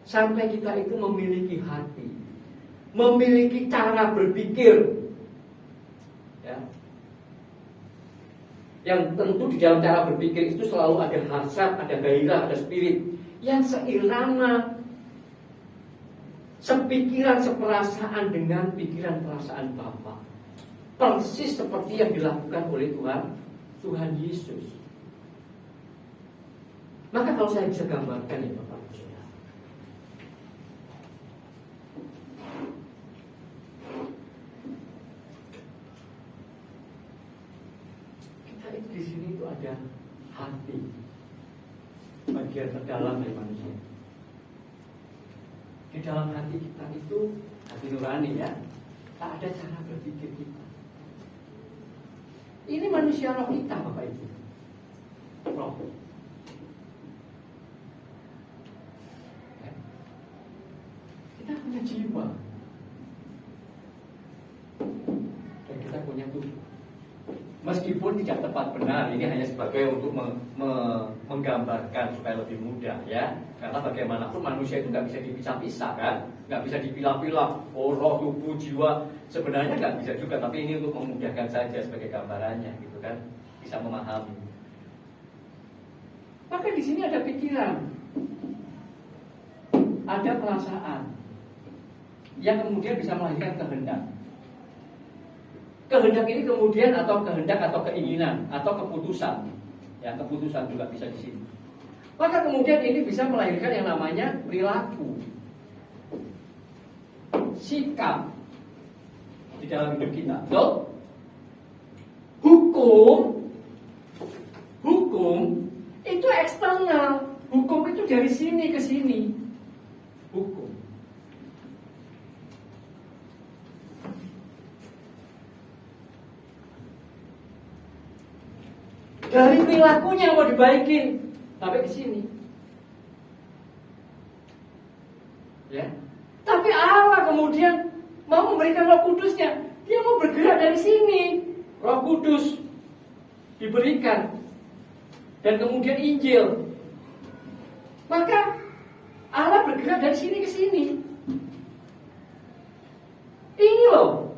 sampai kita itu memiliki hati, memiliki cara berpikir, ya, yang tentu di dalam cara berpikir itu selalu ada hasrat, ada gairah, ada spirit yang seirama, sepikiran, seperasaan dengan pikiran perasaan Bapa. Persis seperti yang dilakukan oleh Tuhan Yesus. Maka kalau saya bisa gambarkan ya Bapak Ibu, kita itu di sini itu ada hati, bagian terdalam dari manusia. Di dalam hati kita itu hati nurani, ya, tak ada cara berpikir kita. Ini manusia roh kita, Bapak Ibu. Roh. Ya. Kita punya jiwa. Meskipun tidak tepat benar, ini hanya sebagai untuk menggambarkan supaya lebih mudah ya. Karena bagaimanapun manusia itu nggak bisa dipisah-pisah kan, nggak bisa dipilah-pilah. Oh, roh, tubuh, jiwa, sebenarnya nggak bisa juga. Tapi ini untuk memudahkan saja sebagai gambarannya, gitu kan, bisa memahami. Maka di sini ada pikiran, ada perasaan yang kemudian bisa melahirkan kehendak. Kehendak ini kemudian atau kehendak atau keinginan atau keputusan, ya keputusan juga bisa di sini. Maka kemudian ini bisa melahirkan yang namanya perilaku, sikap di dalam hidup kita. Betul? Hukum itu eksternal. Hukum itu dari sini ke sini. Hukum. Dari perilakunya mau dibaikin sampai ke sini. Ya. Tapi Allah kemudian mau memberikan Roh Kudusnya. Dia mau bergerak dari sini. Roh Kudus diberikan. Dan kemudian Injil. Maka Allah bergerak dari sini ke sini. Ini loh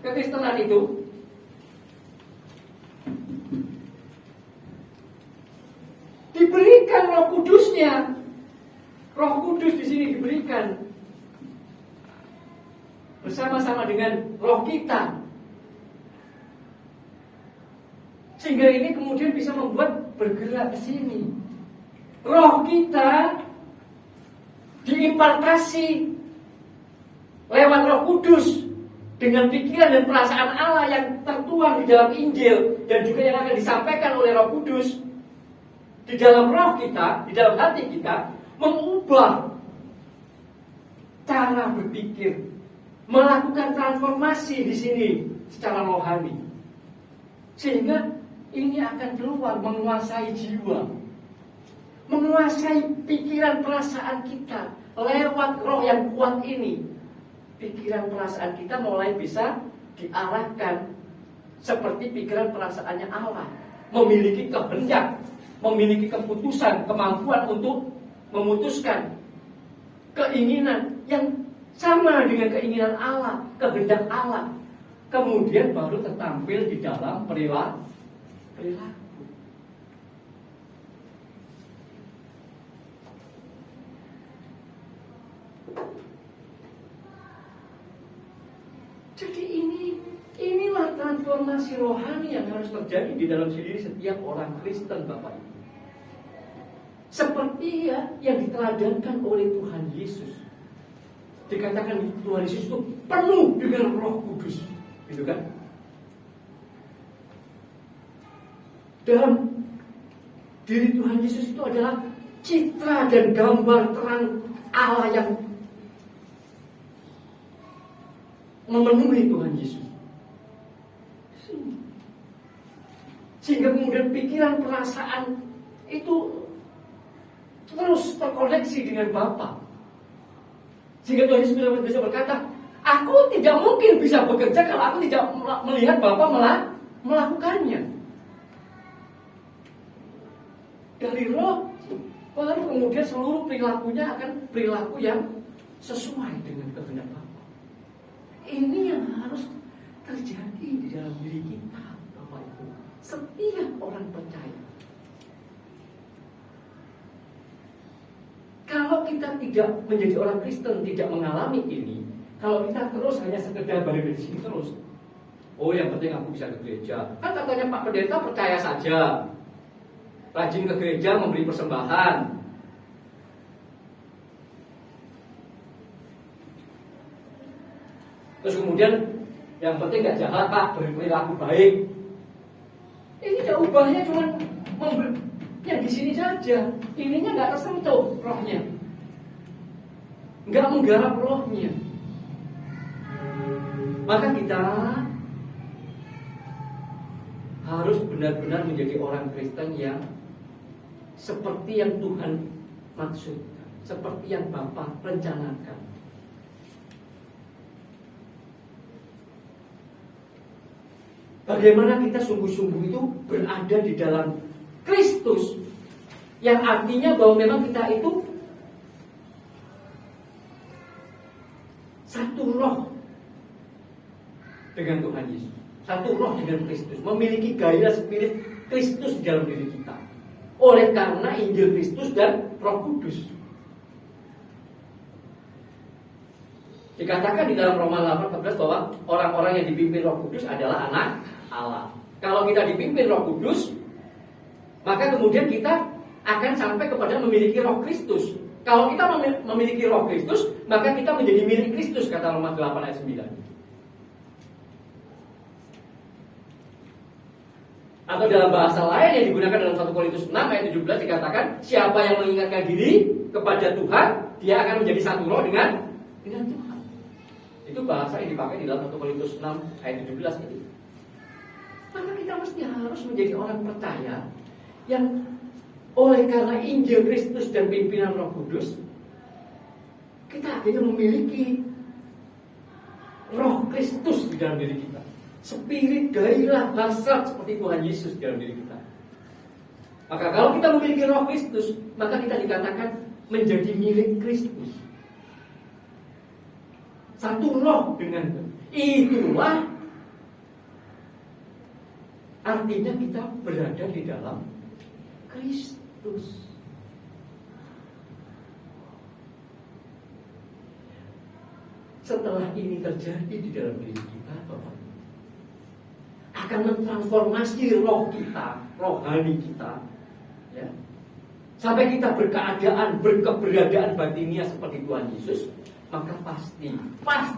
kekristenan itu. Diberikan Roh Kudusnya. Roh Kudus di sini diberikan bersama-sama dengan roh kita. Sehingga ini kemudian bisa membuat bergerak ke sini. Roh kita diimpartasi lewat Roh Kudus dengan pikiran dan perasaan Allah yang tertuang di dalam Injil dan juga yang akan disampaikan oleh Roh Kudus di dalam roh kita, di dalam hati kita, mengubah cara berpikir, melakukan transformasi di sini secara rohani, sehingga ini akan keluar menguasai jiwa, menguasai pikiran perasaan kita lewat roh yang kuat ini. Pikiran perasaan kita mulai bisa diarahkan seperti pikiran perasaannya Allah, memiliki kehendak, memiliki keputusan, kemampuan untuk memutuskan keinginan yang sama dengan keinginan Allah, kehendak Allah. Kemudian baru tertampil di dalam perilaku. Jadi inilah transformasi rohani yang harus terjadi di dalam diri setiap orang Kristen, Bapak Ibu. Seperti ya yang diteladankan oleh Tuhan Yesus. Dikatakan Tuhan Yesus itu penuh dengan Roh Kudus, gitu kan? Dalam diri Tuhan Yesus itu adalah citra dan gambar terang Allah yang memenuhi Tuhan Yesus. Sehingga kemudian pikiran, perasaan itu terus terkoneksi dengan Bapa. Sehingga Tuhan Yesus bisa berkata, aku tidak mungkin bisa bekerja kalau aku tidak melihat Bapa melakukannya. Dari roh, baru kemudian seluruh perilakunya akan perilaku yang sesuai dengan kehendak Bapa. Ini yang harus terjadi di dalam diri kita, Bapak Ibu. Setiap orang percaya. Kalau kita tidak menjadi orang Kristen, tidak mengalami ini, kalau kita terus hanya sekedar berada di sini terus, oh yang penting aku bisa ke gereja. Kan katanya Pak Pendeta percaya saja, rajin ke gereja, memberi persembahan. Terus kemudian yang penting gak jahat Pak, berperilaku baik. Ini tidak ubahnya cuma ya di sini saja, ininya nggak tersentuh rohnya, nggak menggarap rohnya. Maka kita harus benar-benar menjadi orang Kristen yang seperti yang Tuhan maksudkan, seperti yang Bapa rencanakan. Bagaimana kita sungguh-sungguh itu berada di dalam Kristus, yang artinya bahwa memang kita itu satu roh dengan Tuhan Yesus, satu roh dengan Kristus, memiliki gairah spirit Kristus di dalam diri kita, oleh karena Injil Kristus dan Roh Kudus. Dikatakan di dalam Roma 8:14 bahwa orang-orang yang dipimpin Roh Kudus adalah anak Allah. Kalau kita dipimpin Roh Kudus, maka kemudian kita akan sampai kepada memiliki Roh Kristus. Kalau kita memiliki Roh Kristus, maka kita menjadi milik Kristus, kata Roma 8 ayat 9. Atau dalam bahasa lain yang digunakan dalam 1 Korintus 6 ayat 17 dikatakan, siapa yang mengingatkan diri kepada Tuhan, dia akan menjadi satu roh dengan Tuhan. Itu bahasa yang dipakai di dalam 1 Korintus 6 ayat 17 itu. Maka kita mesti harus menjadi orang percaya yang oleh karena Injil Kristus dan pimpinan Roh Kudus, kita akhirnya memiliki Roh Kristus di dalam diri kita. Spirit, gairah, hasrat seperti Tuhan Yesus di dalam diri kita. Maka kalau kita memiliki Roh Kristus, maka kita dikatakan menjadi milik Kristus. Satu roh dengan itulah artinya kita berada di dalam Kristus. Setelah ini terjadi di dalam diri kita, Bapak, akan mentransformasi roh kita, rohani kita, ya, sampai kita berkeberadaan batinia seperti Tuhan Yesus. Maka pasti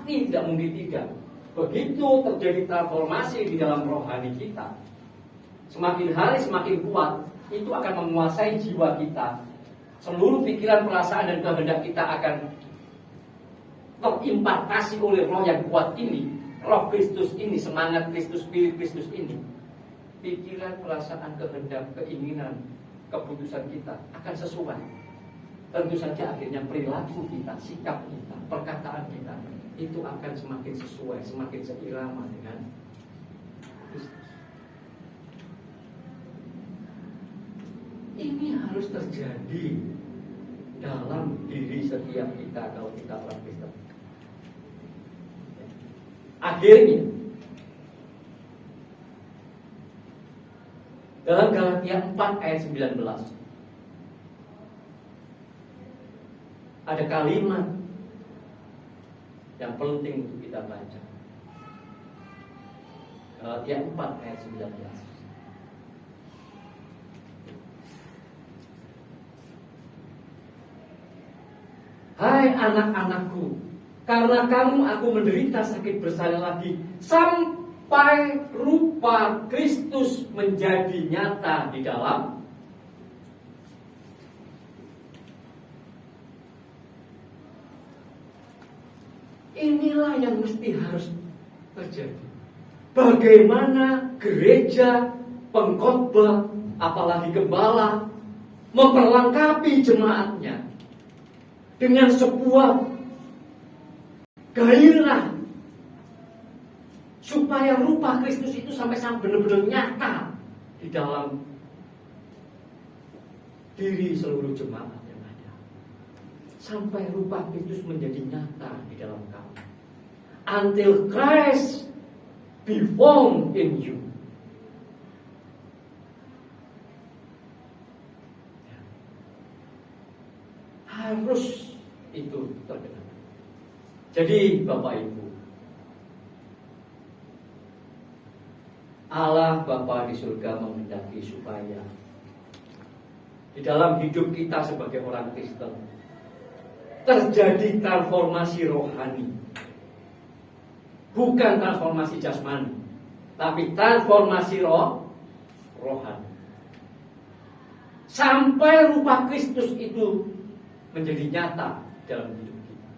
tidak mungkin tidak. Begitu terjadi transformasi di dalam rohani kita, semakin hari semakin kuat, itu akan menguasai jiwa kita. Seluruh pikiran, perasaan, dan kehendak kita akan terimpartasi oleh roh yang kuat ini, roh Kristus ini, semangat Kristus, spirit Kristus ini. Pikiran, perasaan, kehendak, keinginan, keputusan kita akan sesuai. Tentu saja akhirnya perilaku kita, sikap kita, perkataan kita itu akan semakin sesuai, semakin seirama dengan Kristus. Ini harus terjadi dalam diri setiap kita kalau kita orang Kristen. Akhirnya dalam Galatia 4 ayat 19 ada kalimat yang penting untuk kita baca. Galatia 4 ayat 19. Hai anak-anakku, karena kamu aku menderita sakit bersalin lagi, sampai rupa Kristus menjadi nyata di dalam. Inilah yang mesti harus terjadi. Bagaimana gereja, pengkhotbah, apalagi gembala memperlengkapi jemaatnya dengan sebuah gairah supaya rupa Kristus itu sampai benar-benar nyata di dalam diri seluruh jemaat yang ada. Sampai rupa Kristus menjadi nyata di dalam kamu. Until Christ be formed in you. Harus itu terkenal. Jadi Bapak Ibu, Allah Bapa di surga menghendaki supaya di dalam hidup kita sebagai orang Kristen terjadi transformasi rohani. Bukan transformasi jasmani, tapi transformasi rohani. Sampai rupa Kristus itu menjadi nyata dalam hidup kita.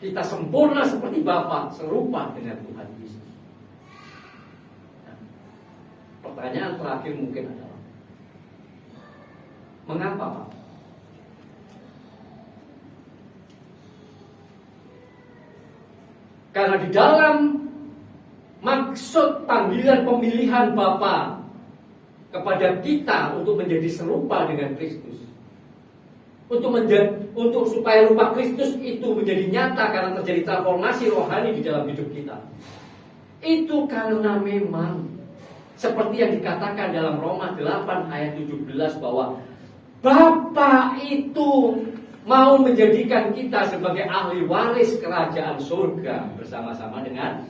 Kita sempurna seperti Bapa, serupa dengan Tuhan Yesus. Nah, pertanyaan terakhir mungkin adalah, mengapa Pak? Karena di dalam maksud panggilan pemilihan Bapa kepada kita untuk menjadi serupa dengan Kristus. Untuk supaya rupa Kristus itu menjadi nyata karena terjadi transformasi rohani di dalam hidup kita. Itu karena memang seperti yang dikatakan dalam Roma 8 ayat 17 bahwa Bapa itu mau menjadikan kita sebagai ahli waris kerajaan surga bersama-sama dengan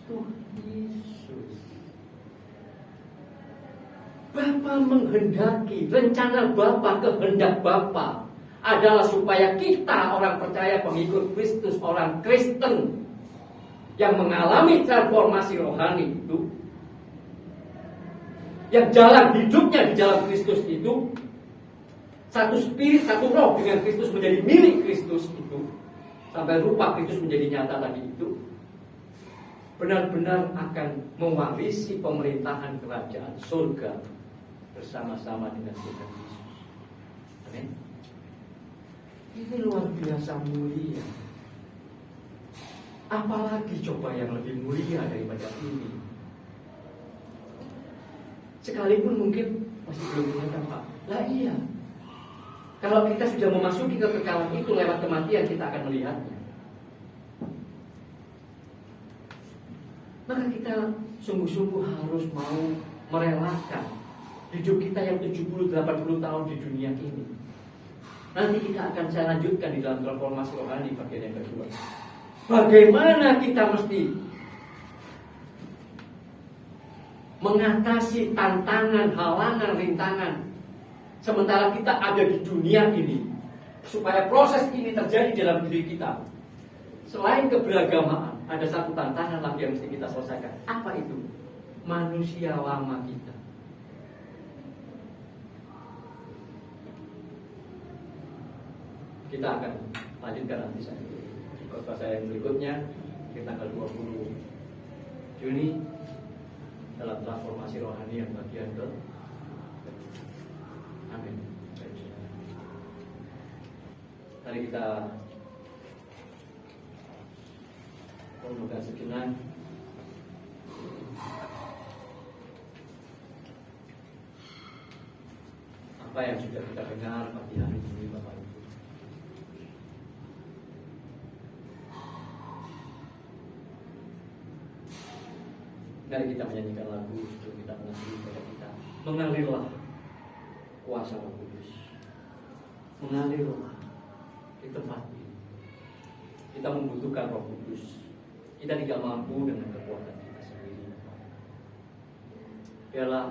Tuhan Yesus. Bapa menghendaki, rencana Bapa, kehendak Bapa adalah supaya kita orang percaya pengikut Kristus, orang Kristen yang mengalami transformasi rohani itu, yang jalan hidupnya di dalam Kristus itu, satu spirit, satu roh dengan Kristus menjadi milik Kristus itu, sampai rupa Kristus menjadi nyata tadi itu, benar-benar akan mewarisi pemerintahan kerajaan surga bersama-sama dengan Tuhan Yesus. Amin. Ini luar biasa mulia. Apalagi coba yang lebih mulia daripada ini? Sekalipun mungkin masih belum kelihatan, Pak. Lah iya. Kalau kita sudah memasuki kekekalan itu lewat kematian, kita akan melihatnya. Maka kita sungguh-sungguh harus mau merelakan hidup kita yang 70-80 tahun di dunia ini. Nanti kita akan saya lanjutkan di dalam transformasi rohani bagian yang kedua. Bagaimana kita mesti mengatasi tantangan, halangan, rintangan sementara kita ada di dunia ini, supaya proses ini terjadi dalam diri kita. Selain keberagamaan, ada satu tantangan lagi yang mesti kita selesaikan. Apa itu? Manusia lama kita. Kita akan lanjutkan nanti di khotbah saya yang berikutnya, di tanggal 20 Juni dalam transformasi rohani yang bagian ke. Amin. Mari kita renungkan sejenak. Apa yang sudah kita dengar pagi hari ini, Bapak Ibu? Mari kita menyanyikan lagu untuk kita mengakhiri kepada kita. Mengalirlah kuasa Roh Kudus. Mengalirlah di tempat ini. Kita membutuhkan Roh Kudus. Kita tidak mampu dengan kekuatan kita sendiri. Biarlah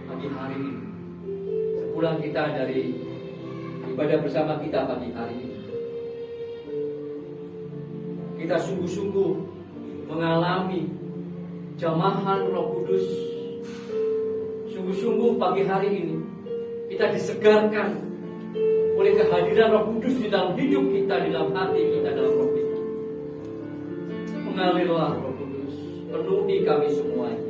pagi hari ini, sepulang kita dari ibadah bersama kita pagi hari ini, kita sungguh-sungguh mengalami jamahan Roh Kudus. Sungguh-sungguh pagi hari ini kita disegarkan oleh kehadiran Roh Kudus di dalam hidup kita, di dalam hati kita, dalam roh kita. Mengalirlah Roh Kudus, penuhi kami semuanya.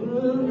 Hidup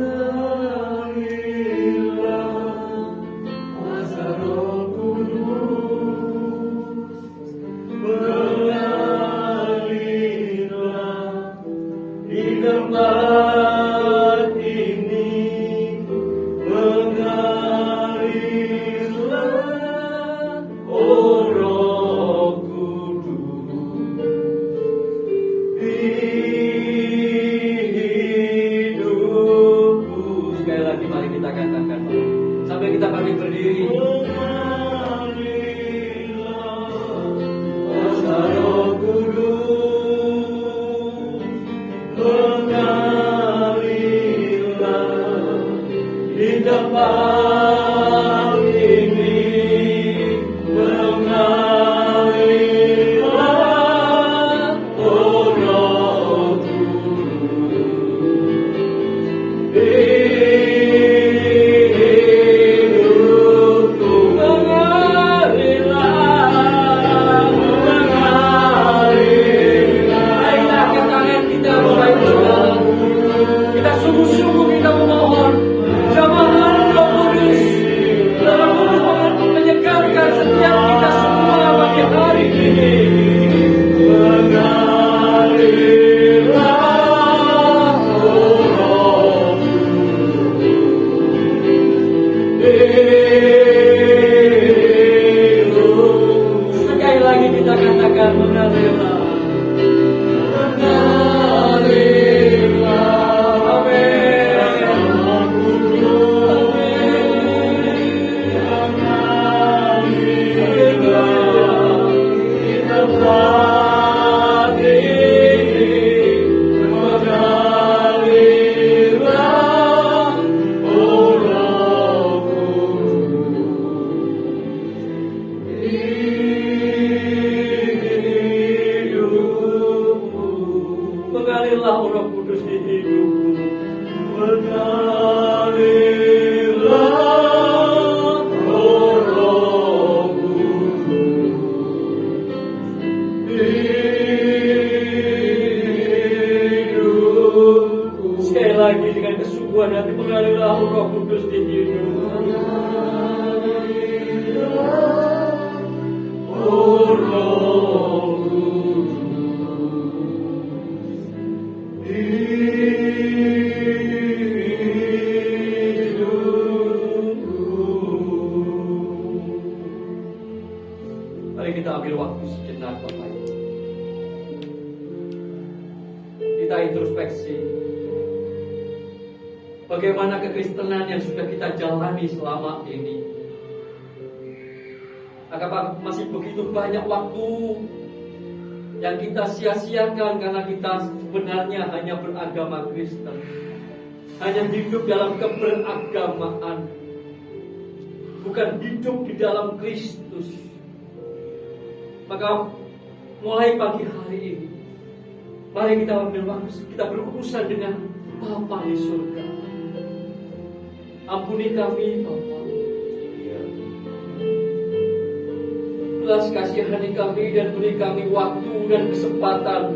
Roh Kudus di hidupku. Mengalirlah Roh Kudus di hidupku. Sekali lagi dengan kesungguhan hati, mengalirlah Roh Kudus di hidupku. Oh Roh Kudus di hidupku. Mari kita ambil waktu sejenak, Bapak Ibu. Kita introspeksi. Bagaimana kekristenan yang sudah kita jalani selama ini? Apakah masih begitu banyak waktu yang kita sia-siakan karena kita sebenarnya hanya beragama Kristen, hanya hidup dalam keberagamaan, bukan hidup di dalam Kristus? Maka mulai pagi hari ini, mari kita ambil waktu, kita berurusan dengan Bapa di surga. Ampuni kami, Bapa. Belas kasihani kami dan beri kami waktu dan kesempatan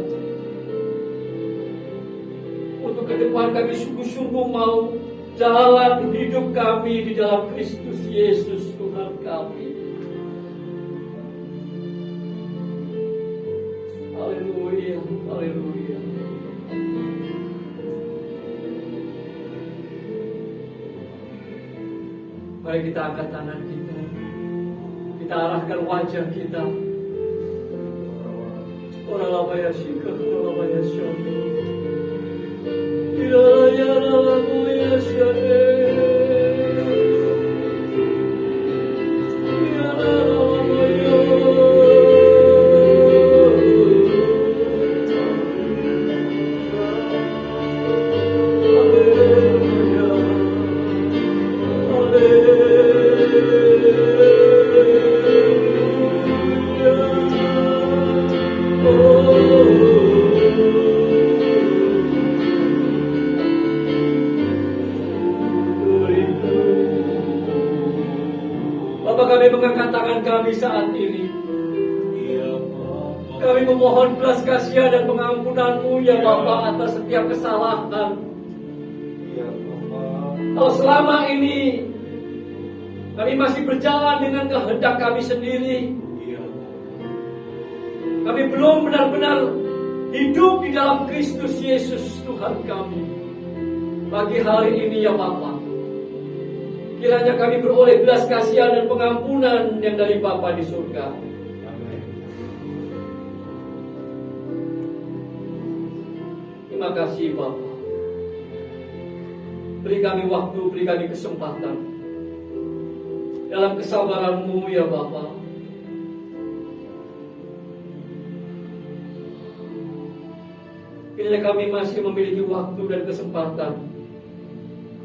untuk ke depan kami sungguh-sungguh mau jalan hidup kami di dalam Kristus Yesus Tuhan kami. Haleluya, haleluya. Mari kita angkat tangan kita. Kita arahkan wajah kita. Ora lama ya syukur, ora lama ya syukur. Ira ya lama ya syukur. Ya lama ya. Bapak, kami mengangkat tangan kami saat ini. Kami memohon belas kasihan dan pengampunan-Mu ya Bapak atas setiap kesalahan. Kalau selama ini kami masih berjalan dengan kehendak kami sendiri, kami belum benar-benar hidup di dalam Kristus Yesus Tuhan kami. Pagi hari ini ya Bapa, kiranya kami beroleh belas kasihan dan pengampunan yang dari Bapa di surga. Terima kasih Bapa. Beri kami waktu, beri kami kesempatan dalam kesabaran-Mu ya Bapa. Kiranya kami masih memiliki waktu dan kesempatan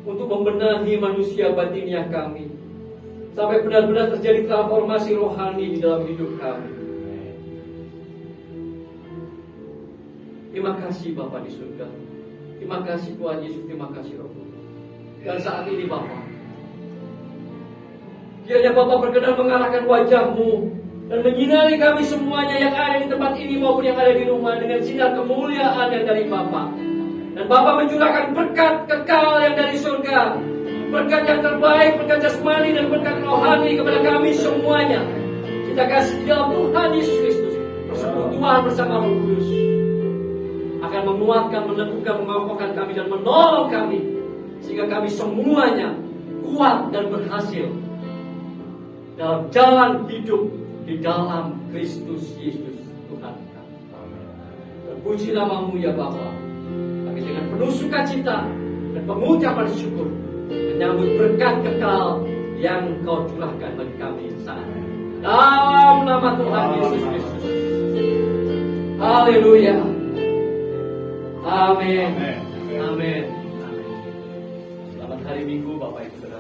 untuk membenahi manusia batiniah kami, sampai benar-benar terjadi transformasi rohani di dalam hidup kami. Terima kasih Bapa di surga. Terima kasih Tuhan Yesus, terima kasih Roh Kudus. Dan saat ini Bapa, kiranya Bapa berkenan mengarahkan wajah-Mu dan menyinari kami semuanya yang ada di tempat ini maupun yang ada di rumah dengan sinar kemuliaan yang dari Bapa. Dan Bapa mencurahkan berkat kekal yang dari surga, berkat yang terbaik, berkat jasmani dan berkat rohani kepada kami semuanya. Kita kasih di dalam Tuhan Yesus Kristus, persekutuan bersama Roh Kudus akan menguatkan, meneguhkan, mengokohkan kami dan menolong kami, sehingga kami semuanya kuat dan berhasil dalam jalan hidup di dalam Kristus Yesus Tuhan kami. Terpuji nama-Mu ya Bapa. Kami dengan penuh sukacita dan pengucapan syukur menyambut berkat kekal yang Kau curahkan bagi kami saat ini. Dalam nama Tuhan Yesus Kristus. Haleluya. Amin. Amin. Selamat hari Minggu Bapak Ibu.